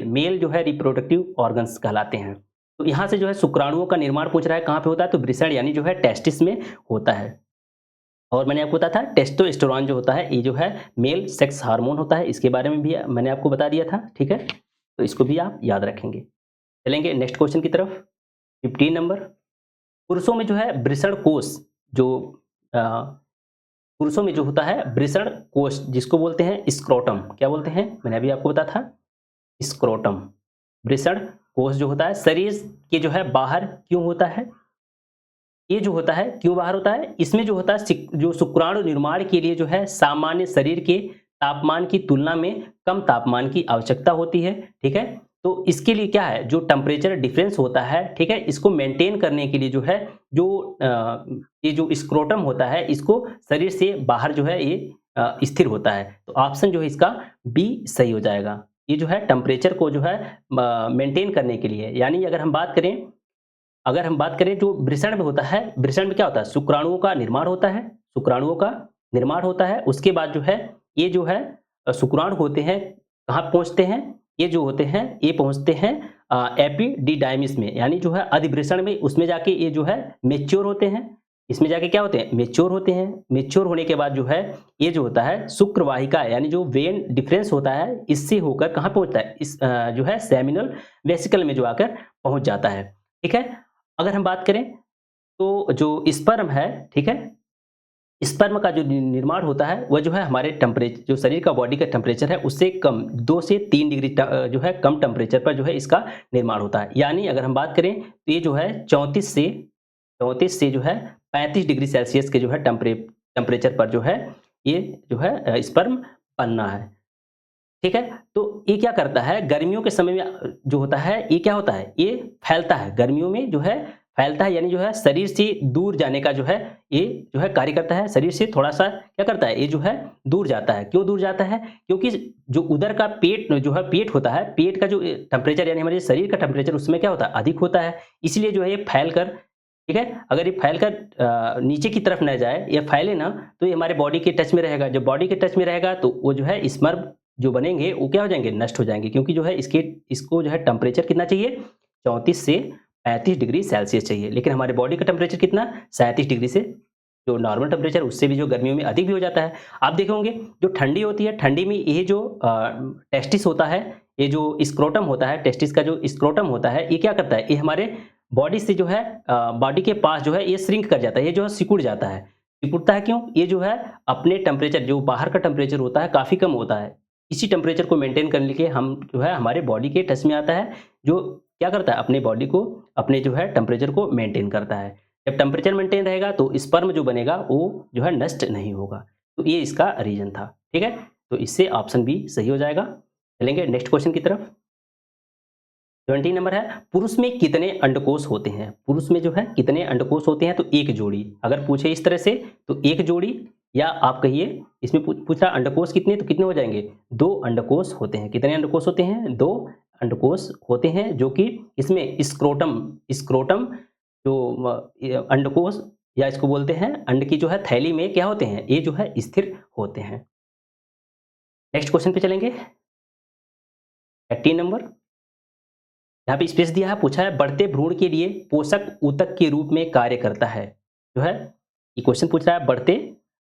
मेल जो है रिप्रोडक्टिव ऑर्गन्स कहलाते हैं। तो यहाँ से जो है शुक्राणुओं का निर्माण पूछ रहा है कहाँ पे होता है? तो वृषण यानी जो है टेस्टिस में होता है। और मैंने आपको बताया था टेस्टोस्टेरोन जो होता है, ये जो है मेल सेक्स हार्मोन होता है, इसके बारे में भी मैंने आपको बता दिया था। ठीक है, तो इसको भी आप याद रखेंगे। चलेंगे नेक्स्ट क्वेश्चन की तरफ। 15 नंबर, पुरुषों में जो है वृषण कोष, जो पुरुषों में जो होता है वृषण कोष, जिसको बोलते हैं स्क्रोटम, क्या बोलते हैं? मैंने अभी आपको बताया था स्क्रोटम। वृषण कोष जो होता है शरीर के जो है बाहर क्यों होता है? ये जो होता है क्यों बाहर होता है? इसमें जो होता है जो शुक्राणु निर्माण के लिए जो है सामान्य शरीर के तापमान की तुलना में कम तापमान की आवश्यकता होती है। ठीक है, तो इसके लिए क्या है, जो टेम्परेचर डिफरेंस होता है, ठीक है, इसको मेंटेन करने के लिए जो है ये जो स्क्रोटम होता है, इसको शरीर से बाहर जो है ये स्थिर होता है। तो ऑप्शन जो है इसका बी सही हो जाएगा। ये जो है टेम्परेचर को जो है मेंटेन करने के लिए, यानी अगर हम बात करें जो वृषण में होता है, वृषण में क्या होता है? शुक्राणुओं का निर्माण होता है, शुक्राणुओं का निर्माण होता है। उसके बाद जो है ये जो है शुक्राणु होते हैं कहाँ पहुंचते हैं? ये जो होते हैं ये पहुंचते हैं एपिडिडाइमिस में, यानी जो है अधिवृषण में, उसमें जाके ये जो है मेच्योर होते हैं। इसमें जाके क्या होते हैं? मेच्योर होते हैं। मेच्योर होने के बाद जो है ये जो होता है शुक्रवाहिका, यानी जो वेन डिफरेंस होता है, इससे होकर कहाँ पहुंचता है? इस जो है सेमिनल वेसिकल में जो आकर पहुंच जाता है। ठीक है, अगर हम बात करें तो जो स्पर्म है, ठीक है, स्पर्म का जो निर्माण होता है वह जो है हमारे टेम्परेचर, जो शरीर का बॉडी का टेम्परेचर है उससे कम 2 से 3 डिग्री जो है कम टेम्परेचर पर जो है इसका निर्माण होता है। यानी अगर हम बात करें तो ये जो है 34 से जो है 35 डिग्री सेल्सियस के जो है टेम्परेचर पर जो है ये जो है स्पर्म बनना है। ठीक है, तो ये क्या करता है? गर्मियों के समय में जो होता है ये क्या होता है? ये फैलता है, गर्मियों में जो है फैलता है, यानी जो है शरीर से दूर जाने का जो है ये जो है कार्य करता है। शरीर से थोड़ा सा क्या करता है? ये जो है दूर जाता है। क्यों दूर जाता है? क्योंकि जो उदर का पेट जो है पेट होता है, पेट का जो टेम्परेचर यानी हमारे शरीर का टेम्परेचर उसमें क्या होता है? अधिक होता है। इसलिए जो है ये फैल कर, ठीक है, अगर ये फैल कर नीचे की तरफ न जाए, या फैले ना, तो ये हमारे बॉडी के टच में रहेगा। जब बॉडी के टच में रहेगा तो वो जो है स्पर्म जो बनेंगे वो क्या हो जाएंगे? नष्ट हो जाएंगे। क्योंकि जो है इसको जो है टेम्परेचर कितना चाहिए? 34 से 35 डिग्री सेल्सियस चाहिए। लेकिन हमारे बॉडी का टेम्परेचर कितना? 37 डिग्री से, जो नॉर्मल टेम्परेचर उससे भी जो गर्मियों में अधिक भी हो जाता है। आप देखोगे जो ठंडी होती है, ठंडी में ये जो टेस्टिस होता है, ये जो स्क्रोटम होता है, टेस्टिस का जो स्क्रोटम होता है, ये क्या करता है? ये हमारे बॉडी से जो है बॉडी के पास जो है ये श्रिंक कर जाता है, ये जो है सिकुड़ जाता है। सिकुड़ता है क्यों? ये जो है अपने टेम्परेचर, जो बाहर का टेम्परेचर होता है काफ़ी कम होता है। इसी टेम्परेचर को मेंटेन करने के लिए हम जो है हमारे बॉडी के टच में आता है, जो क्या करता है? अपने बॉडी को, अपने जो है टेम्परेचर को मेंटेन करता है। जब टेम्परेचर मेंटेन रहेगा तो स्पर्म जो बनेगा वो जो है नष्ट नहीं होगा। तो ये इसका रीजन था। ठीक है, तो इससे ऑप्शन बी सही हो जाएगा। चलेंगे नेक्स्ट क्वेश्चन की तरफ। 20 नंबर है, पुरुष में कितने अंडकोश होते हैं? पुरुष में जो है कितने अंडकोश होते हैं? तो एक जोड़ी। अगर पूछे इस तरह से तो एक जोड़ी, या आप कहिए इसमें पूछा अंडकोश कितने, तो कितने हो जाएंगे? 2 अंडकोश होते हैं। कितने अंडकोश होते हैं? 2 अंडकोश होते हैं, जो कि इसमें स्क्रोटम जो ये अंडकोश, या इसको बोलते हैं अंड की जो है थैली में क्या होते हैं? ये जो है स्थिर होते हैं। नेक्स्ट क्वेश्चन पे चलेंगे। 18 नंबर, यहाँ पे स्पेस दिया है, पूछा है बढ़ते भ्रूण के लिए पोषक ऊतक के रूप में कार्य करता है। जो है ये क्वेश्चन पूछ रहा है बढ़ते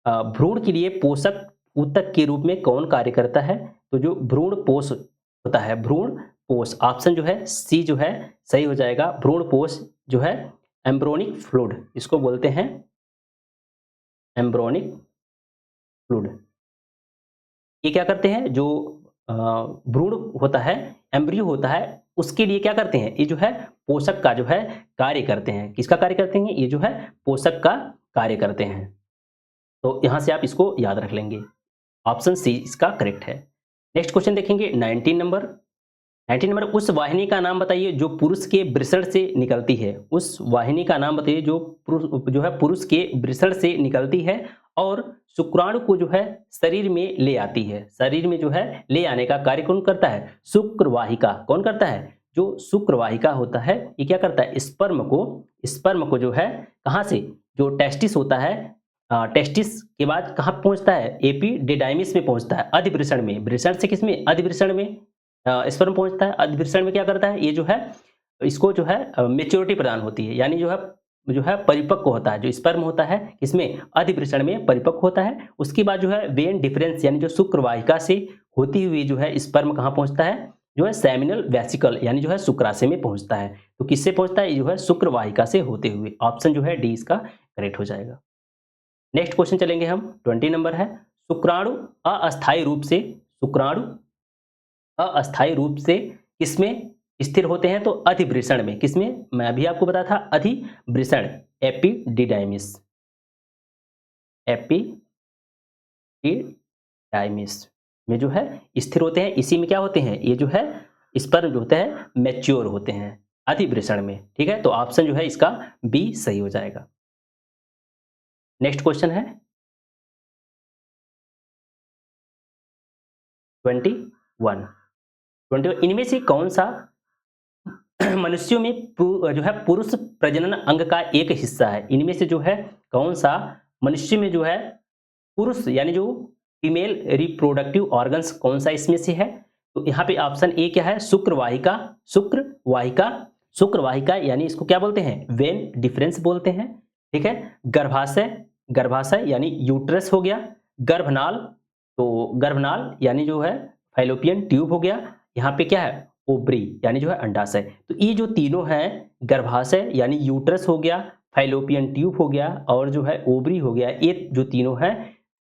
भ्रूण के लिए पोषक ऊतक के रूप में कौन कार्य करता है? तो जो भ्रूण पोष होता है, भ्रूण पोष, ऑप्शन जो है सी जो है सही हो जाएगा। भ्रूण पोष जो है एम्ब्रोनिक फ्लूइड, इसको बोलते हैं एम्ब्रोनिक फ्लूइड। ये क्या करते हैं? जो भ्रूण होता है, एम्ब्रियो होता है, उसके लिए क्या करते हैं? ये जो है पोषक का जो है कार्य करते हैं। किसका कार्य करते हैं? ये जो है पोषक का कार्य करते हैं। तो यहां से आप इसको याद रख लेंगे। ऑप्शन सी इसका करेक्ट है। नेक्स्ट क्वेश्चन देखेंगे 19 नंबर। 19 नंबर, उस वाहिनी का नाम बताइए जो पुरुष के वृषण से निकलती है। उस वाहिनी का नाम बताइए जो पुरुष के वृषण से निकलती है और शुक्राणु को जो है शरीर में ले आती है। शरीर में जो है ले आने का कार्य कौन करता है? शुक्रवाहिका। कौन करता है? जो शुक्रवाहिका होता है ये क्या करता है? स्पर्म को जो है कहाँ से, जो टेस्टिस होता है, टेस्टिस के बाद कहाँ पहुंचता है? एपिडिडाइमिस में पहुंचता है, अधिवृषण में। वृषण से किसमें? अधिवृषण में स्पर्म पहुंचता है। अधिवृषण में क्या करता है? ये जो है इसको जो है मेच्योरिटी प्रदान होती है, यानी जो है परिपक्व होता है। जो स्पर्म होता है इसमें अधिवृषण में परिपक्व होता है। उसके बाद जो है वेन डिफरेंस, यानी जो शुक्रवाहिका से होती हुई जो है स्पर्म कहाँ पहुंचता है? जो है सेमिनल वेसिकल, यानी जो है शुक्राशय में पहुंचता है। तो किससे पहुंचता है? ये जो है शुक्रवाहिका से होते हुए। ऑप्शन जो है डी इसका करेक्ट हो जाएगा। नेक्स्ट क्वेश्चन चलेंगे हम, 20 नंबर है, शुक्राणु अस्थायी रूप से किसमें स्थिर होते हैं? तो अधिवृषण में। किसमें? मैं अभी आपको बताया था अधिवृषण, एपिडिडाइमिस में जो है स्थिर होते हैं। इसी में क्या होते हैं? ये जो है स्पर्म जो होते हैं मैच्योर होते हैं अधिवृषण में। ठीक है, तो ऑप्शन जो है इसका बी सही हो जाएगा। नेक्स्ट क्वेश्चन है 21। इनमें से कौन सा मनुष्यों में जो है पुरुष प्रजनन अंग का एक हिस्सा है? इनमें से जो है कौन सा मनुष्य में जो है पुरुष, यानी जो फीमेल रिप्रोडक्टिव ऑर्गन्स, कौन सा इसमें से है? तो यहाँ पे ऑप्शन ए क्या है, शुक्रवाहिका। शुक्रवाहिका, शुक्रवाहिका यानी इसको क्या बोलते हैं, वेन डिफरेंस बोलते हैं, ठीक है। गर्भाशय, गर्भाशय यानी यूट्रस हो गया। गर्भनाल, तो गर्भनाल यानी जो है फैलोपियन ट्यूब हो गया। यहाँ पे क्या है, ओवरी यानी जो है अंडाशय। तो ये जो तीनों हैं, गर्भाशय यानी यूट्रस हो गया, फैलोपियन ट्यूब हो गया और जो है ओवरी हो गया, ये जो तीनों हैं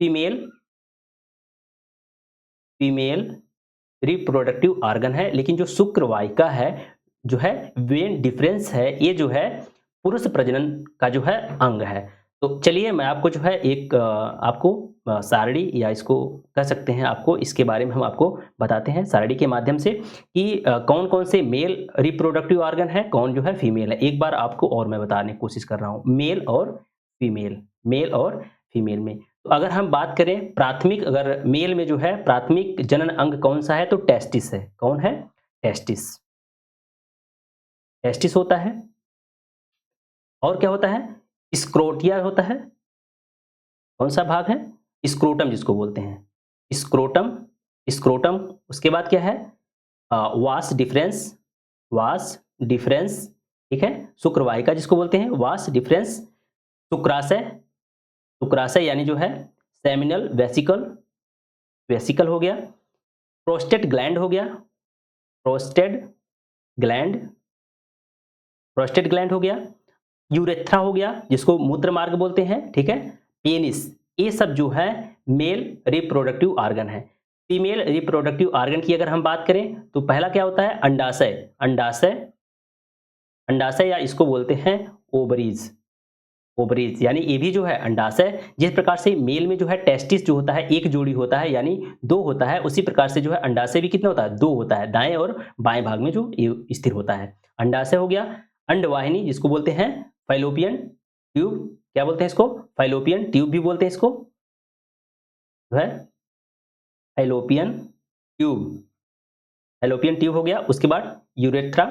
फीमेल फीमेल रिप्रोडक्टिव ऑर्गन है। लेकिन जो शुक्रवाहिका है, जो है वेन डिफरेंस है, ये जो है पुरुष प्रजनन का जो है अंग है। तो चलिए मैं आपको जो है एक आपको सारणी या इसको कह सकते हैं, आपको इसके बारे में हम आपको बताते हैं सारणी के माध्यम से कि कौन कौन से मेल रिप्रोडक्टिव ऑर्गन है, कौन जो है फीमेल है। एक बार आपको और मैं बताने की कोशिश कर रहा हूँ, मेल और फीमेल, मेल और फीमेल में। तो अगर हम बात करें प्राथमिक, अगर मेल में जो है प्राथमिक जनन अंग कौन सा है, तो टेस्टिस है। कौन है, टेस्टिस, टेस्टिस होता है। और क्या होता है, स्क्रोटिया होता है। कौन सा भाग है, स्क्रोटम जिसको बोलते हैं, स्क्रोटम, स्क्रोटम। उसके बाद क्या है, वास डिफरेंस, वास डिफरेंस, ठीक है। शुक्रवाहिका जिसको बोलते हैं, वास डिफरेंस। शुक्राशय, शुक्राशय यानी जो है सेमिनल वेसिकल, वेसिकल हो गया। प्रोस्टेट ग्लैंड हो गया, प्रोस्टेट ग्लैंड, प्रोस्टेट ग्लैंड हो गया। यूरेथ्रा हो गया जिसको मूत्र मार्ग बोलते हैं, ठीक है। पेनिस, ये सब जो है मेल रिप्रोडक्टिव ऑर्गन है। फीमेल रिप्रोडक्टिव ऑर्गन की अगर हम बात करें तो पहला क्या होता है, अंडाशय, अंडाशय, अंडाशय या इसको बोलते हैं ओवरीज, ओवरीज यानी ये भी जो है अंडाशय। जिस प्रकार से मेल में जो है टेस्टिस जो होता है एक जोड़ी होता है यानी दो होता है, उसी प्रकार से जो है अंडाशय भी कितना होता है, दो होता है, दाएं और बाएं भाग में जो ये स्थिर होता है। अंडाशय हो गया। अंडवाहिनी जिसको बोलते हैं फैलोपियन ट्यूब, क्या बोलते हैं इसको, फैलोपियन ट्यूब भी बोलते हैं इसको, जो है फैलोपियन ट्यूब, फैलोपियन ट्यूब हो गया। उसके बाद यूरेथ्रा,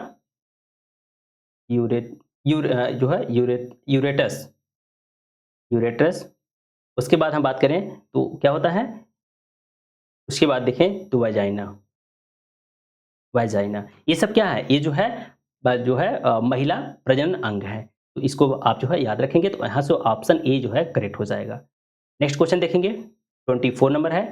यूरेट जो है यूरेटस, यूरेटस। उसके बाद हम बात करें तो क्या होता है, उसके बाद देखें तो वाजाइना, वाजाइना। ये सब क्या है, ये जो है महिला प्रजनन अंग है। तो इसको आप जो है याद रखेंगे, तो यहाँ से ऑप्शन ए जो है करेक्ट हो जाएगा। नेक्स्ट क्वेश्चन देखेंगे, 24 नंबर है,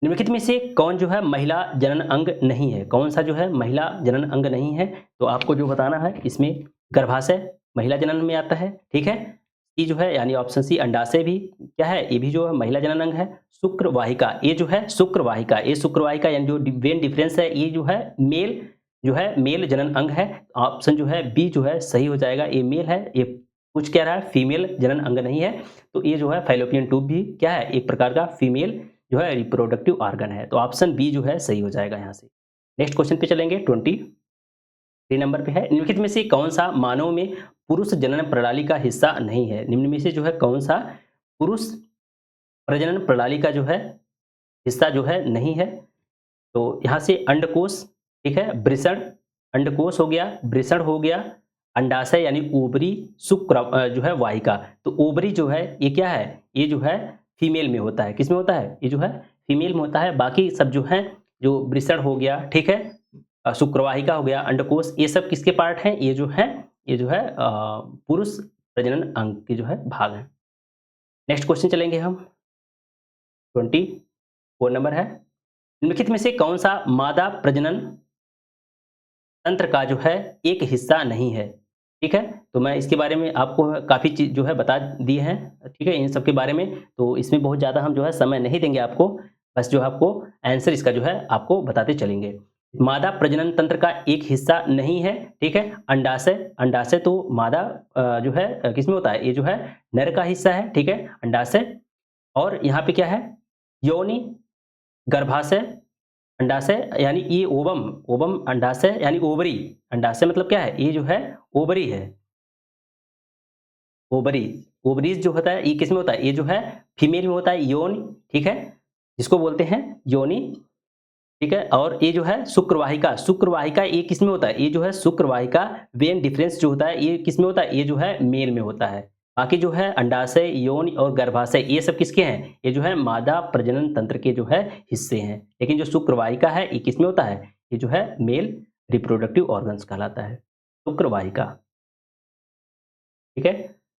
निम्नलिखित में से कौन जो है महिला जनन अंग नहीं है, कौन सा जो है महिला जनन अंग नहीं है। तो आपको जो बताना है, इसमें गर्भाशय महिला जनन में आता है, ठीक है। ये जो है यानी ऑप्शन सी अंडाशय भी क्या है, ये भी जो है महिला जनन अंग है। शुक्रवाहिका, ये जो है शुक्रवाहिका, ये शुक्रवाहिका यानी जो वेन डिफरेंस है, ये जो है मेल, जो है मेल जनन अंग है। ऑप्शन जो है बी जो है सही हो जाएगा, ये मेल है। ये कुछ कह रहा है फीमेल जनन अंग नहीं है, तो ये जो है फैलोपियन ट्यूब भी क्या है, एक प्रकार का फीमेल जो है रिप्रोडक्टिव ऑर्गन है। तो ऑप्शन बी जो है सही हो जाएगा यहाँ से। नेक्स्ट क्वेश्चन पे चलेंगे, 23 नंबर पे है, निम्नलिखित में से कौन सा मानव में पुरुष जनन प्रणाली का हिस्सा नहीं है। निम्न में से जो है कौन सा पुरुष प्रजनन प्रणाली का जो है हिस्सा जो है नहीं है। तो यहाँ से अंडकोश, ठीक है, वृषण, अंडकोश हो गया, वृषण हो गया, अंडाशय यानी ओवरी, शुक्र जो है वाहिका। तो ओवरी जो है ये क्या है, ये जो है फीमेल में होता है, किसमें होता है, ये जो है फीमेल में होता है। बाकी सब जो है, जो वृषण हो गया, ठीक है, शुक्रवाहिका हो गया, अंडकोश, ये सब किसके पार्ट हैं, ये जो है पुरुष प्रजनन अंग के जो है भाग है। नेक्स्ट क्वेश्चन चलेंगे हम, 24 नंबर है, निम्नलिखित में से कौन सा मादा प्रजनन तंत्र का जो है एक हिस्सा नहीं है, ठीक है। तो मैं इसके बारे में आपको काफ़ी चीज़ जो है बता दी है, ठीक है, इन सब के बारे में। तो इसमें बहुत ज़्यादा हम जो है समय नहीं देंगे आपको, बस जो है आपको आंसर इसका जो है आपको बताते चलेंगे। मादा प्रजनन तंत्र का एक हिस्सा नहीं है, ठीक है। अंडाशय, अंडाशय तो मादा जो है किसमें होता है, ये जो है नर का हिस्सा है, ठीक है, अंडाशय। और यहाँ पे क्या है, योनि, गर्भाशय, अंडाशय यानी ये ओवम, ओवम अंडाशय यानी ओवरी, अंडाशय मतलब क्या है, ये जो है ओवरी है, ओवरी, ओवरीज जो होता है ये किसमें होता है, ये जो है फीमेल में होता है, योनि, ठीक है, जिसको बोलते हैं योनि, ठीक है। और ये जो है शुक्रवाहिका, शुक्रवाहिका ये किसमें होता है, ये जो है शुक्रवाहिका वेन डिफरेंस जो होता है ये किसमें होता है, ये जो है मेल में होता है, बाकी जो है अंडाशय, योनि और गर्भाशय ये सब किसके हैं? ये जो है मादा प्रजनन तंत्र के जो है हिस्से हैं। लेकिन जो शुक्रवाहिका है ये किसमें होता है? ये जो है मेल रिप्रोडक्टिव ऑर्गन्स कहलाता है, शुक्रवाहिका। ठीक है?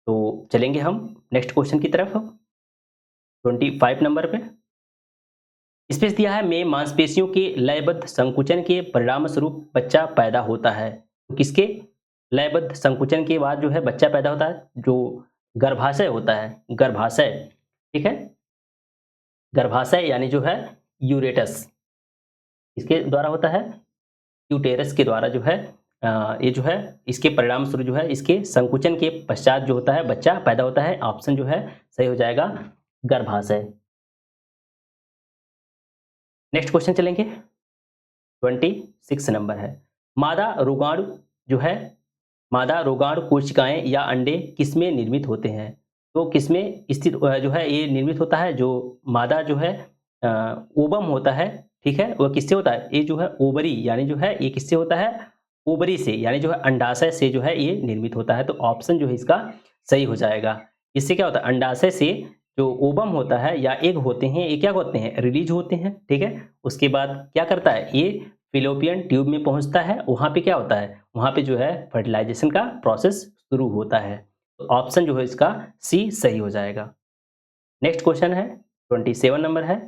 तो चलेंगे हम नेक्स्ट क्वेश्चन की तरफ 25 नंबर पे। स्पेस दिया है में मांसपेशियों के लयबद्ध संकुचन के परिणाम स्वरूप बच्चा पैदा होता है। तो किसके लयबद्ध संकुचन के बाद जो है बच्चा पैदा होता है? जो गर्भाशय होता है, गर्भाशय। ठीक है? गर्भाशय यानी जो है यूरेटस, इसके द्वारा होता है, यूटेरस के द्वारा जो है ये जो है इसके परिणाम स्वरूप जो है इसके संकुचन के पश्चात जो होता है बच्चा पैदा होता है। ऑप्शन जो है सही हो जाएगा गर्भाशय। नेक्स्ट क्वेश्चन चलेंगे 26 नंबर है। मादा रोगाणु जो है, मादा रोगाणु कोशिकाएं या अंडे किसमें निर्मित होते हैं? तो किसमें स्थित जो है ये निर्मित होता है? जो मादा जो है ओवम होता है, ठीक है, वह किससे होता है? ये जो है ओवरी यानी जो है ये किससे होता है? ओवरी से यानी जो है अंडाशय से जो है ये निर्मित होता है। तो ऑप्शन जो है इसका सही हो जाएगा। इससे क्या होता है? अंडाशय से जो ओवम होता है या एग होते हैं ये क्या होते हैं? रिलीज होते हैं। ठीक है? उसके बाद क्या करता है? ये फिलोपियन ट्यूब में पहुंचता है। वहां पे क्या होता है? वहां पे जो है फर्टिलाइजेशन का प्रोसेस शुरू होता है। तो ऑप्शन जो है इसका सी सही हो जाएगा। नेक्स्ट क्वेश्चन है 27 नंबर है।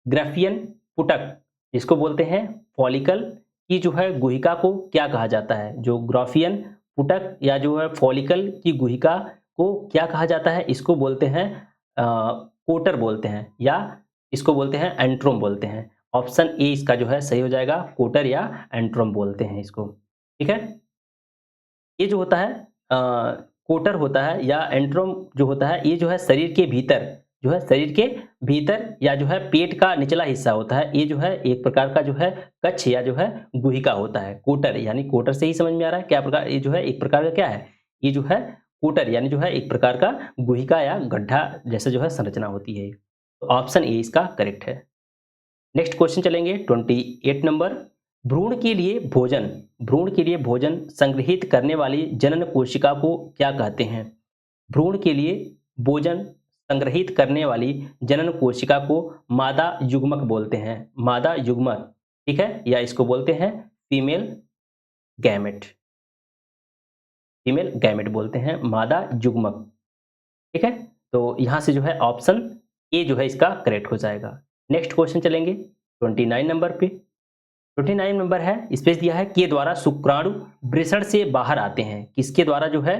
ग्राफियन पुटक जिसको बोलते हैं फॉलिकल की जो है गुहिका को क्या कहा जाता है? जो ग्राफियन पुटक या जो है फॉलिकल की गुहिका को क्या कहा जाता है? इसको बोलते हैं कोटर बोलते हैं या इसको बोलते हैं एंट्रोम बोलते हैं। ऑप्शन ए इसका जो है सही हो जाएगा, कोटर या एंट्रोम बोलते हैं इसको। ठीक है? ये जो होता है कोटर होता है या एंट्रोम जो होता है ये जो है शरीर के भीतर जो है शरीर के भीतर या जो है पेट का निचला हिस्सा होता है। ये जो है एक प्रकार का जो है कक्ष या जो है गुहिका होता है। कोटर यानी कोटर से ही समझ में आ रहा है क्या प्रकार? ये जो है एक प्रकार का क्या है? ये जो है कोटर यानी जो है एक प्रकार का गुहिका या गड्ढा जैसे जो है संरचना होती है। तो ऑप्शन ए इसका करेक्ट है। नेक्स्ट क्वेश्चन चलेंगे 28 नंबर। भ्रूण के लिए भोजन, भ्रूण के लिए भोजन संग्रहित करने वाली जनन कोशिका को क्या कहते हैं? भ्रूण के लिए भोजन संग्रहित करने वाली जनन कोशिका को मादा युग्मक बोलते हैं। मादा युग्मक, ठीक है, या इसको बोलते हैं फीमेल गैमेट। फीमेल गैमेट बोलते हैं, मादा युग्मक। ठीक है? तो यहां से जो है ऑप्शन ए जो है इसका करेक्ट हो जाएगा। नेक्स्ट क्वेश्चन चलेंगे 29 नंबर पे। 29 नंबर है, स्पेस दिया है के द्वारा शुक्राणु वृषण से बाहर आते हैं। किसके द्वारा जो है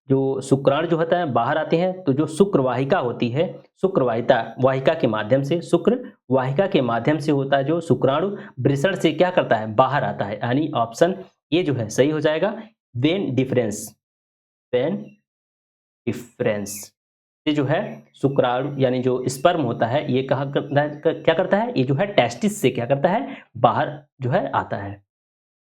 जो शुक्राणु जो होता है बाहर आते हैं? तो जो शुक्रवाहिका होती है, शुक्रवाहिता वाहिका के माध्यम से, शुक्र वाहिका के माध्यम से होता है जो शुक्राणु वृषण से क्या करता है? बाहर आता है। यानी ऑप्शन ए जो है सही हो जाएगा। वेन डिफरेंस, वेन डिफरेंस ये जो है शुक्राणु यानी जो स्पर्म होता है ये कहाँ करता है, क्या करता है? ये जो है टेस्टिस से क्या करता है? बाहर जो है आता है।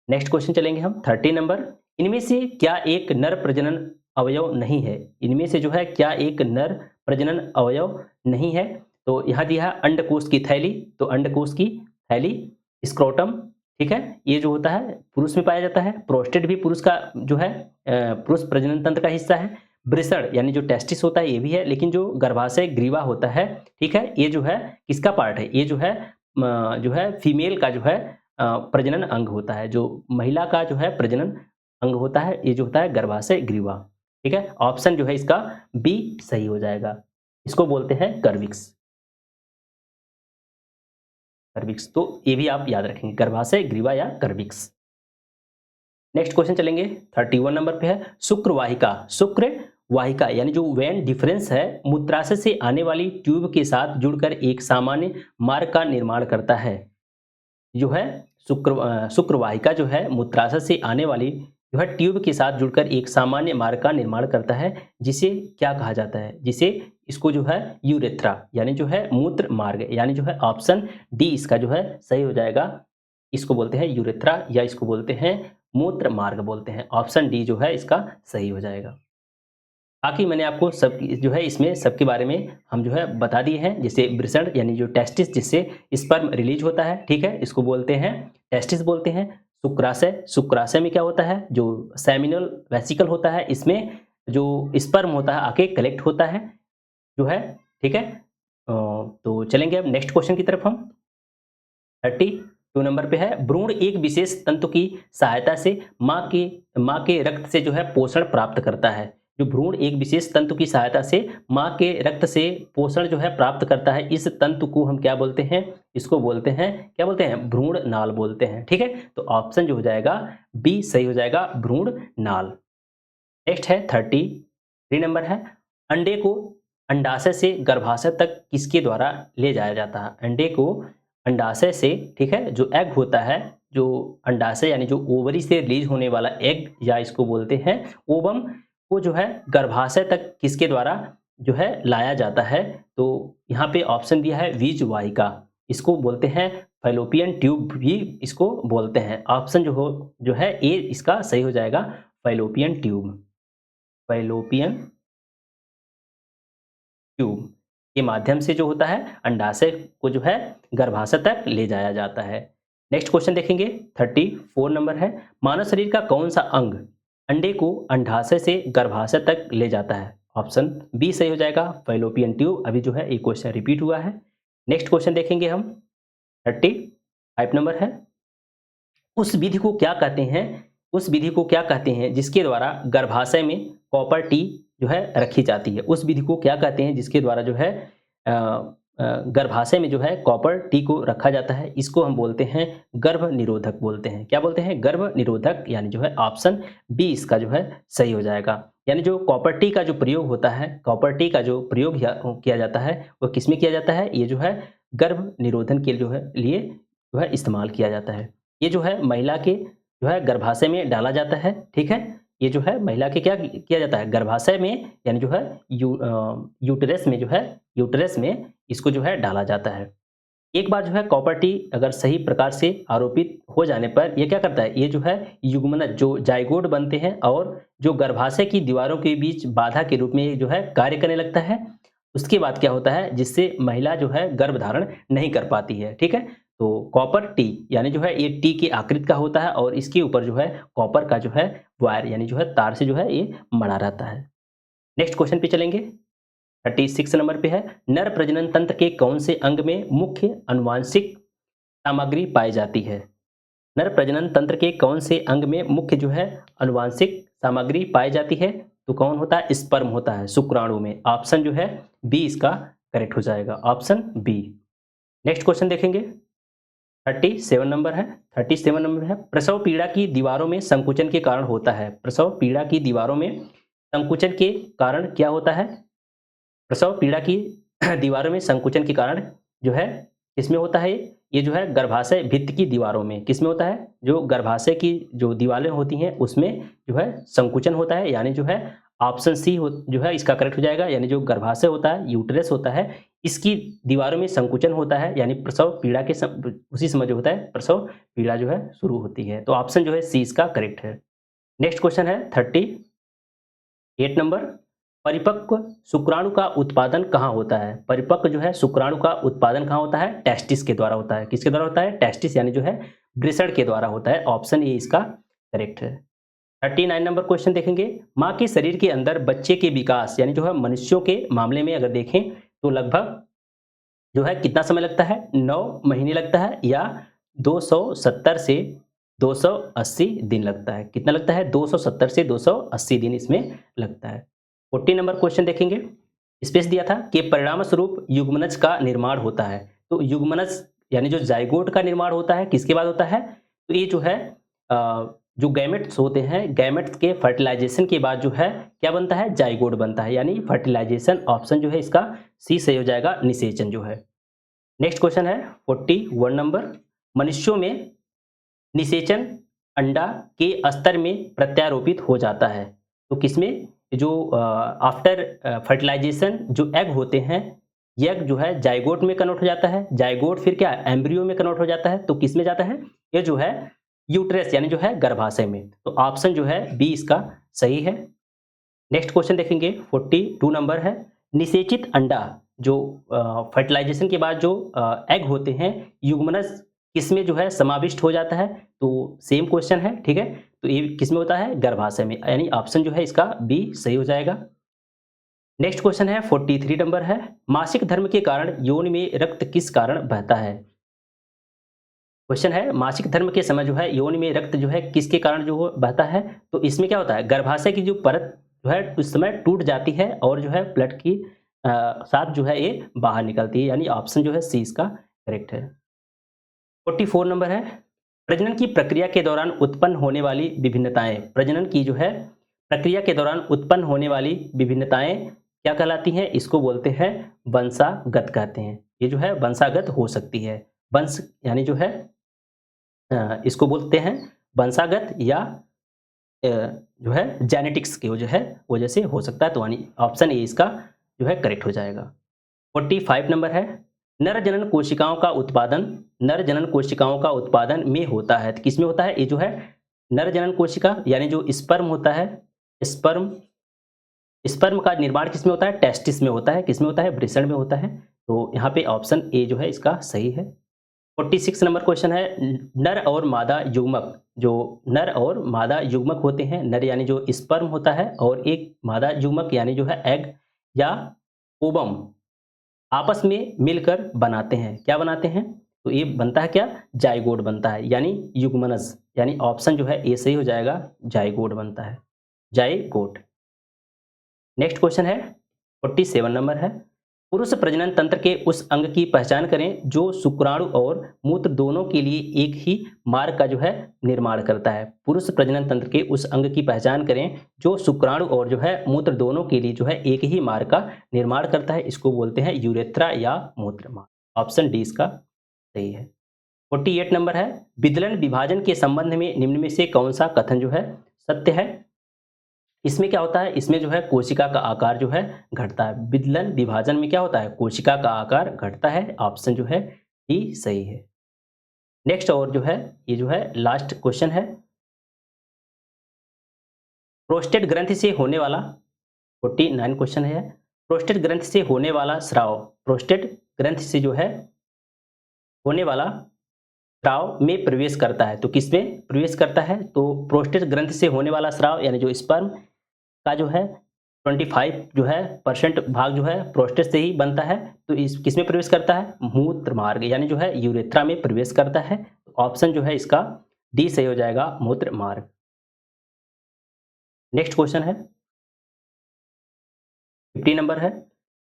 नेक्स्ट क्वेश्चन चलेंगे हम 30 नंबर। इनमें से क्या एक नर प्रजनन अवयव नहीं है? इनमें से जो है क्या एक नर प्रजनन अवयव नहीं है? तो यहाँ दिया है अंडकोश की थैली। तो अंडकोश की थैली, स्क्रोटम, ठीक है, ये जो होता है पुरुष में पाया जाता है। प्रोस्टेट भी पुरुष का जो है पुरुष प्रजनन तंत्र का हिस्सा है। वृषण यानी जो टेस्टिस होता है ये भी है, लेकिन जो गर्भाशय ग्रीवा होता है, ठीक है, ये जो है किसका पार्ट है? ये जो है फीमेल का जो है प्रजनन अंग होता है। जो महिला का जो है प्रजनन अंग होता है ये जो होता है गर्भाशय ग्रीवा। ठीक है? ऑप्शन जो है इसका बी सही हो जाएगा। इसको बोलते हैं कर्विक्स। कर्विक्स, तो ये भी आप याद रखेंगे, गर्भाशय ग्रीवा या कर्विक्स। नेक्स्ट क्वेश्चन चलेंगे 31 नंबर पे है। शुक्रवाहिका, शुक्रवाहिका यानी जो वेन डिफरेंस है मूत्राशय से आने वाली ट्यूब के साथ जुड़कर एक सामान्य मार्ग का निर्माण करता है। जो है शुक्रवाहिका जो है मूत्राशय से आने वाली जो है ट्यूब के साथ जुड़कर एक सामान्य मार्ग का निर्माण करता है, जिसे क्या कहा जाता है? जिसे इसको जो है यूरेथ्रा यानी जो है मूत्र मार्ग, यानी जो है ऑप्शन डी इसका जो है सही हो जाएगा। इसको बोलते हैं यूरेथ्रा या इसको बोलते हैं मूत्र मार्ग बोलते हैं। ऑप्शन डी जो है इसका सही हो जाएगा। बाकी मैंने आपको सब जो है इसमें सबके बारे में हम जो है बता दिए हैं। जैसे वृषण यानी जो टेस्टिस जिससे स्पर्म रिलीज होता है, ठीक है, इसको बोलते हैं टेस्टिस बोलते हैं। शुक्राशय, शुक्राशय में क्या होता है? जो सेमिनल वेसिकल होता है, इसमें जो स्पर्म होता है आके कलेक्ट होता है जो है, ठीक है। तो चलेंगे अब नेक्स्ट क्वेश्चन की तरफ हम। 32 नंबर पे है, भ्रूण एक विशेष तंतु की सहायता से माँ के रक्त से जो है पोषण प्राप्त करता है। जो भ्रूण एक विशेष तंतु की सहायता से माँ के रक्त से पोषण जो है प्राप्त करता है, इस तंतु को हम क्या बोलते हैं? इसको बोलते हैं, क्या बोलते हैं? भ्रूण नाल बोलते हैं, ठीक है। तो ऑप्शन जो हो जाएगा बी सही हो जाएगा, भ्रूण नाल। नेक्स्ट है 33 नंबर है, अंडे को अंडाशय से गर्भाशय तक किसके द्वारा ले जाया जाता है? अंडे को अंडाशय से, ठीक है, जो एग होता है, जो अंडाशय यानी जो ओवरी से रिलीज होने वाला एग या इसको बोलते हैं ओवम, को जो है गर्भाशय तक किसके द्वारा जो है लाया जाता है? तो यहाँ पे ऑप्शन दिया है बीज वाहिका, इसको बोलते हैं फैलोपियन ट्यूब भी इसको बोलते हैं। ऑप्शन जो है ए इसका सही हो जाएगा, फैलोपियन ट्यूब। फैलोपियन ट्यूब के माध्यम से जो होता है अंडाशय को जो है गर्भाशय तक ले जाया जाता है। नेक्स्ट क्वेश्चन देखेंगे 34 नंबर है, मानव शरीर का कौन सा अंग अंडे को अंडाशय से गर्भाशय तक ले जाता है? ऑप्शन बी सही हो जाएगा, फैलोपियन ट्यूब। अभी जो है एक क्वेश्चन रिपीट हुआ है। नेक्स्ट क्वेश्चन देखेंगे हम 35 नंबर है, उस विधि को क्या कहते हैं? उस विधि को क्या कहते हैं जिसके द्वारा गर्भाशय में कॉपर टी जो है रखी जाती है? उस विधि को क्या कहते हैं जिसके द्वारा जो है गर्भाशय में जो है कॉपर टी को रखा जाता है? इसको हम बोलते हैं गर्भ निरोधक बोलते हैं। क्या बोलते हैं? गर्भ निरोधक, यानी जो है ऑप्शन बी इसका जो है सही हो जाएगा। यानी जो कॉपर टी का जो प्रयोग होता है, कॉपर टी का जो प्रयोग किया जाता है वो किसमें किया जाता है? ये जो है गर्भ निरोधन के लिए जो है इस्तेमाल किया जाता है। ये जो है महिला के जो है गर्भाशय में डाला जाता है, ठीक है। ये जो है महिला के क्या किया जाता है? गर्भाशय में, यानी जो है यूटेरस में, जो है यूटेरस में इसको जो है डाला जाता है। एक बार जो है कॉपर टी अगर सही प्रकार से आरोपित हो जाने पर ये क्या करता है? ये जो है युग्मनज जो जाइगोट बनते हैं और जो गर्भाशय की दीवारों के बीच बाधा के रूप में ये जो है कार्य करने लगता है। उसके बाद क्या होता है? जिससे महिला जो है गर्भ धारण नहीं कर पाती है, ठीक है। तो कॉपर टी यानी जो है ये टी की आकृति का होता है और इसके ऊपर जो है कॉपर का जो है वायर यानी जो है तार से जो है ये मड़ा रहता है। नेक्स्ट क्वेश्चन पे चलेंगे। 36 नंबर पे है, नर प्रजनन तंत्र के कौन से अंग में मुख्य अनुवांशिक सामग्री पाई जाती है? नर प्रजनन तंत्र के कौन से अंग में मुख्य जो है अनुवांशिक सामग्री पाई जाती है? तो कौन होता है? स्पर्म होता है, शुक्राणु में। ऑप्शन जो है बी इसका करेक्ट हो जाएगा, ऑप्शन बी। नेक्स्ट क्वेश्चन देखेंगे 37 नंबर है। 37 नंबर है, प्रसव पीड़ा की दीवारों में संकुचन के कारण होता है। प्रसव पीड़ा की दीवारों में संकुचन के कारण क्या होता है? प्रसव पीड़ा की दीवारों में संकुचन के कारण जो है किसमें होता है? ये जो है गर्भाशय भित्ति की दीवारों में। किसमें होता है? जो गर्भाशय की जो दीवारें होती हैं उसमें जो है संकुचन होता है, यानी जो है ऑप्शन सी जो है इसका करेक्ट हो जाएगा। यानी जो गर्भाशय होता है, यूटेरस होता है, इसकी दीवारों में संकुचन होता है, यानी प्रसव पीड़ा के उसी समय जो होता है प्रसव पीड़ा जो है शुरू होती है। तो ऑप्शन जो है सी इसका करेक्ट है। नेक्स्ट क्वेश्चन है 38 नंबर, परिपक्व शुक्राणु का उत्पादन कहाँ होता है? परिपक्व जो है शुक्राणु का उत्पादन कहाँ होता है? टेस्टिस के द्वारा होता है। किसके द्वारा होता है? टेस्टिस, यानी जो है वृषण के द्वारा होता है। ऑप्शन ए इसका करेक्ट है। 39 नंबर क्वेश्चन देखेंगे, माँ के शरीर के अंदर बच्चे के विकास यानी जो है मनुष्यों के मामले में अगर देखें तो लगभग जो है कितना समय लगता है? 9 महीने लगता है या 270 से 280 दिन लगता है। कितना लगता है? 270 से 280 दिन इसमें लगता है। 40 नंबर क्वेश्चन देखेंगे, स्पेस दिया था कि परिणाम स्वरूप युग्मनज का निर्माण होता है। तो युग्मनज यानी जो जाइगोट का निर्माण होता है किसके बाद होता है? तो ये जो है जो गैमेट्स होते हैं, गैमेट्स के फर्टिलाइजेशन के बाद जो है क्या बनता है? जाइगोट बनता है, यानी फर्टिलाइजेशन। ऑप्शन जो है इसका सी सही हो जाएगा, निषेचन जो है। नेक्स्ट क्वेश्चन है 41 नंबर, मनुष्यों में निषेचन अंडा के स्तर में प्रत्यारोपित हो जाता है। तो किसमें? जो आफ्टर फर्टिलाइजेशन जो एग होते हैं, एग जो है जाइगोट में कन्वर्ट हो जाता है, जाइगोट फिर क्या एम्ब्रियो में कन्वर्ट हो जाता है। तो किसमें जाता है? ये जो है यूट्रस यानी जो है गर्भाशय में। तो ऑप्शन जो है बी इसका सही है। नेक्स्ट क्वेश्चन देखेंगे 42 नंबर है, निषेचित अंडा जो फर्टिलाइजेशन के बाद जो एग होते हैं, युग्मनज किसमें जो है समाविष्ट हो जाता है? तो सेम क्वेश्चन है, ठीक है। तो ये किस में होता है? गर्भाशय में, यानी ऑप्शन जो है इसका बी सही हो जाएगा। नेक्स्ट क्वेश्चन है 43 नंबर है, मासिक धर्म के कारण योनि में रक्त किस कारण बहता है? क्वेश्चन है मासिक धर्म के समय जो है योनि में रक्त जो है किसके कारण जो बहता है? तो इसमें क्या होता है, गर्भाशय की जो परत जो है उस समय टूट जाती है और जो है ब्लड की साथ जो है ये बाहर निकलती है, यानी ऑप्शन जो है सी इसका करेक्ट है। 44 नंबर है, प्रजनन की प्रक्रिया के दौरान उत्पन्न होने वाली विभिन्नताएं, प्रजनन की जो है प्रक्रिया के दौरान उत्पन्न होने वाली विभिन्नताएं क्या कहलाती हैं? इसको बोलते हैं वंशागत कहते हैं। ये जो है वंशागत हो सकती है, वंश यानी जो है इसको बोलते हैं वंशागत या जो है जेनेटिक्स की वजह से हो सकता है, तो यानी ऑप्शन ए इसका जो है करेक्ट हो जाएगा। 45 नंबर है, नर जनन कोशिकाओं का उत्पादन नर जनन कोशिकाओं का उत्पादन में होता है, तो किस में होता है? ये जो है नर जनन कोशिका यानी जो स्पर्म होता है, स्पर्म स्पर्म का निर्माण किस में होता है? टेस्टिस में होता है। किस में होता है? वृषण में होता है। तो यहाँ पे ऑप्शन ए जो है इसका सही है। 46 नंबर क्वेश्चन है, नर और मादा युग्मक, जो नर और मादा युग्मक होते हैं, नर यानी जो स्पर्म होता है और एक मादा युग्मक यानी जो है एग या ओवम, आपस में मिलकर बनाते हैं, क्या बनाते हैं? तो ये बनता है क्या? जाइगोट बनता है, यानी युग्मनज, यानी ऑप्शन जो है ए सही हो जाएगा, जाइगोट बनता है, जाइगोट। नेक्स्ट क्वेश्चन है 47 नंबर है, पुरुष प्रजनन तंत्र के उस अंग की पहचान करें जो शुक्राणु और मूत्र दोनों के लिए एक ही मार्ग का जो है निर्माण करता है। पुरुष प्रजनन तंत्र के उस अंग की पहचान करें जो शुक्राणु और जो है मूत्र दोनों के लिए जो है एक ही मार्ग का निर्माण करता है, इसको बोलते हैं यूरेथ्रा या मूत्र मार्ग। ऑप्शन डी इसका सही है। 48 नंबर है, विदलन विभाजन के संबंध में निम्न में से कौन सा कथन जो है सत्य है? इसमें क्या होता है? इसमें जो है कोशिका का आकार जो है घटता है। विदलन विभाजन में क्या होता है? कोशिका का आकार घटता है। ऑप्शन जो है डी सही है। नेक्स्ट और जो है ये जो है लास्ट क्वेश्चन है, प्रोस्टेट ग्रंथि से होने वाला 49 क्वेश्चन है, प्रोस्टेट ग्रंथि से होने वाला स्राव, प्रोस्टेट ग्रंथि से जो है होने वाला स्राव में प्रवेश करता है, तो किसमें प्रवेश करता है? तो प्रोस्टेट ग्रंथि से होने वाला स्राव यानी जो स्पर्म का जो है 25 जो है % भाग जो है प्रोस्टेट से ही बनता है, तो इस किसमें प्रवेश करता है? मूत्र मार्ग यानी जो है यूरेथ्रा में प्रवेश करता है। ऑप्शन जो है इसका डी सही हो जाएगा, मूत्र मार्ग। नेक्स्ट क्वेश्चन है 50 नंबर है,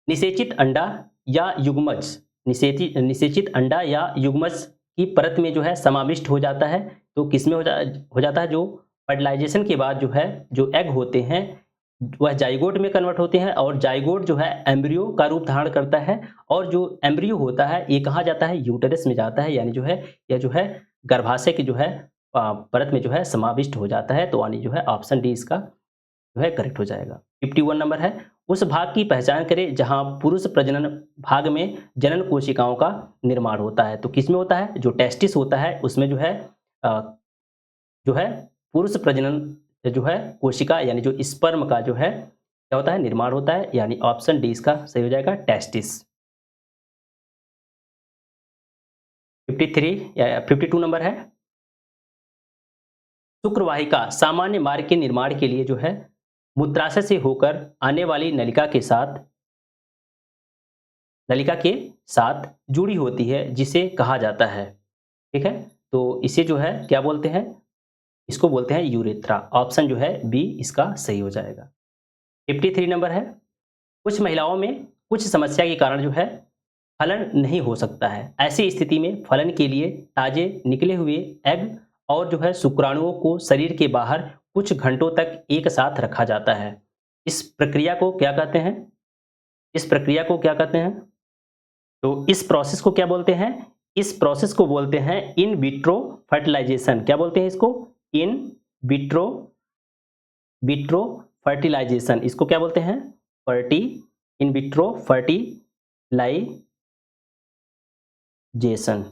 निषेचित अंडा या युग्मज, निषेचित अंडा या युग्मज की परत में जो है समाविष्ट हो जाता है, तो किसमें हो जाता है? जो फर्टिलाइजेशन के बाद जो है जो एग होते हैं वह जाइगोट में कन्वर्ट होते हैं और जाइगोट जो है एम्ब्रियो का रूप धारण करता है, और जो एम्ब्रियो होता है ये कहाँ जाता है? यूटेरस में जाता है, यानी जो है यह जो है गर्भाशय की जो है परत में जो है समाविष्ट हो जाता है, तो यानी जो है ऑप्शन डी इसका जो है करेक्ट हो जाएगा। 51 नंबर है, उस भाग की पहचान करें जहां पुरुष प्रजनन भाग में जनन कोशिकाओं का निर्माण होता है, तो किसमें होता है? जो टेस्टिस होता है उसमें जो है पुरुष प्रजनन जो है कोशिका यानी जो स्पर्म का जो है क्या होता है? निर्माण होता है, यानी ऑप्शन डी इसका सही हो जाएगा, टेस्टिस। 53 या 52 नंबर है, शुक्रवाहिका सामान्य मार्ग के निर्माण के लिए जो है मूत्राशय से होकर आने वाली नलिका के साथ जुड़ी होती है, जिसे कहा जाता है, ठीक है? तो इसे जो है क्या बोलते हैं? इसको बोलते हैं यूरेथ्रा। ऑप्शन जो है बी इसका सही हो जाएगा। 53 नंबर है, कुछ महिलाओं में कुछ समस्या के कारण जो है फलन नहीं हो सकता है, ऐसी स्थिति में फलन के लिए ताजे निकले हुए एग और जो है शुक्राणुओं को शरीर के बाहर कुछ घंटों तक एक साथ रखा जाता है। इस प्रक्रिया को क्या कहते हैं? इस प्रक्रिया को क्या कहते हैं? तो इस प्रोसेस को क्या बोलते हैं? इस प्रोसेस को बोलते हैं इन विट्रो फर्टिलाइजेशन। क्या बोलते हैं इसको? In vitro fertilisation. इसको क्या बोलते हैं? In vitro fertilisation.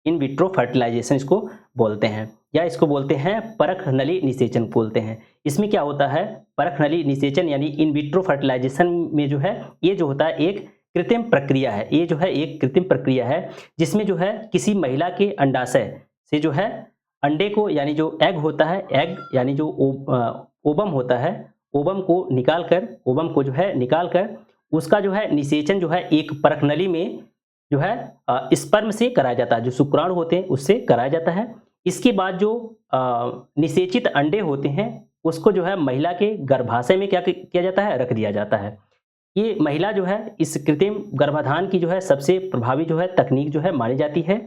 In vitro fertilisation इसको बोलते हैं, या इसको बोलते हैं परख नली निषेचन बोलते हैं। इसमें क्या होता है? परख नली निषेचन यानी इन विट्रो फर्टिलाइजेशन में जो है ये जो होता है एक कृत्रिम प्रक्रिया है। ये जो है एक कृत्रिम प्रक्रिया है जिसमें जो है किसी महिला के अंडाशय से जो है अंडे को यानी जो एग होता है, एग यानी जो ओवम होता है, ओवम को निकाल कर उसका जो है निषेचन जो है एक परखनली में जो है स्पर्म से कराया जाता है, जो शुक्राणु होते हैं उससे कराया जाता है। इसके बाद जो निषेचित अंडे होते हैं उसको जो है महिला के गर्भाशय में क्या किया जाता है, रख दिया जाता है। ये महिला जो है इस कृत्रिम गर्भाधान की जो है सबसे प्रभावी जो है तकनीक जो है मानी जाती है।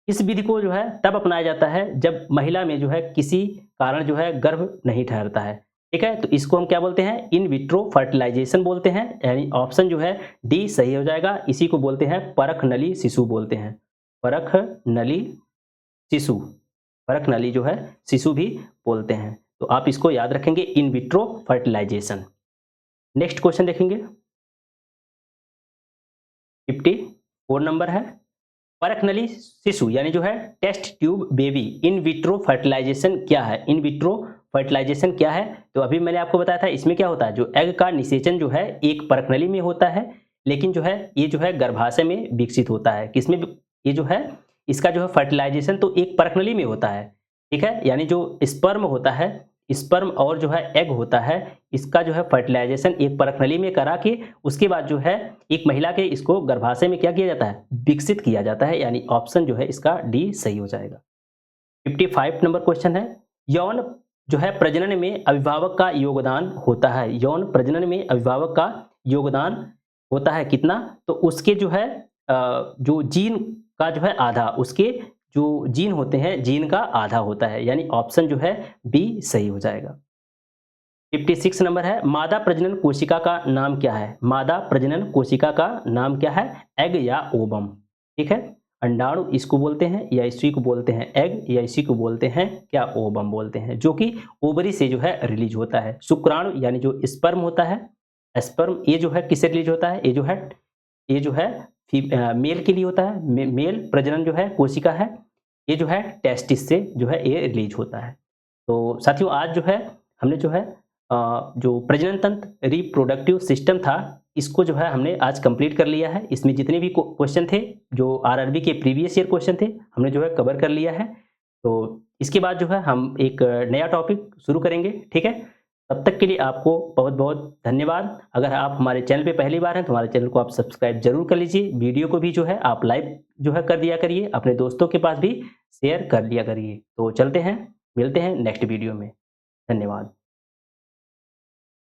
इस विधि को जो है तब अपनाया जाता है जब महिला में जो है किसी कारण जो है गर्भ नहीं ठहरता है। ठीक है, तो इसको हम क्या बोलते हैं, इन विट्रो फर्टिलाइजेशन बोलते हैं। यानी ऑप्शन जो है डी सही हो जाएगा। इसी को बोलते हैं परख नली शिशु बोलते हैं। परख नली शिशु, परख नली जो है शिशु भी बोलते हैं। तो आप इसको याद रखेंगे, in vitro fertilisation. Next question देखेंगे, 54 नंबर है। परखनली शिशु यानी जो है test tube baby in vitro fertilisation क्या है? इन विट्रो फर्टिलाइजेशन क्या है? तो अभी मैंने आपको बताया था इसमें क्या होता है, जो एग का निषेचन जो है एक परखनली में होता है, लेकिन जो है ये जो है गर्भाशय में विकसित होता है। किसमें? ये जो है इसका जो है फर्टिलाइजेशन तो एक परखनली में होता है। ठीक है, यानी जो स्पर्म होता है, स्पर्म और जो है एग होता है, इसका जो है फर्टिलाइजेशन एक परखनली में करा के उसके बाद जो है एक महिला के इसको गर्भाशय में क्या किया जाता है, विकसित किया जाता है। यानी ऑप्शन जो है इसका डी सही हो जाएगा। 55 नंबर क्वेश्चन है, यौन जो है प्रजनन में अभिभावक का योगदान होता है। यौन प्रजनन में अभिभावक का योगदान होता है कितना? तो उसके जो है जो जीन का जो है आधा, उसके जो जीन होते हैं जीन का आधा होता है। यानी ऑप्शन जो है बी सही हो जाएगा। 56 नंबर है, मादा प्रजनन कोशिका का नाम क्या है? मादा प्रजनन कोशिका का नाम क्या है? एग या ओवम। ठीक है, अंडाणु इसको बोलते हैं, या इसी को बोलते हैं एग, या इसी को बोलते हैं क्या, ओवम बोलते हैं, जो कि ओवरी से जो है रिलीज होता है। शुक्राणु यानी जो स्पर्म होता है, स्पर्म ये जो है किससे रिलीज होता है? ये जो है मेल के लिए होता है। मेल प्रजनन जो है कोशिका है, ये जो है टेस्टिस से जो है ये रिलीज होता है। तो साथियों आज जो है हमने जो है जो प्रजनन तंत्र रिप्रोडक्टिव सिस्टम था, इसको जो है हमने आज कंप्लीट कर लिया है। इसमें जितने भी क्वेश्चन थे जो आरआरबी के प्रीवियस ईयर क्वेश्चन थे, हमने जो है कवर कर लिया है। तो इसके बाद जो है हम एक नया टॉपिक शुरू करेंगे। ठीक है, तब तक के लिए आपको बहुत बहुत धन्यवाद। अगर आप हमारे चैनल पे पहली बार हैं तो हमारे चैनल को आप सब्सक्राइब जरूर कर लीजिए। वीडियो को भी जो है आप लाइक जो है कर दिया करिए, अपने दोस्तों के पास भी शेयर कर लिया करिए। तो चलते हैं, मिलते हैं नेक्स्ट वीडियो में। धन्यवाद।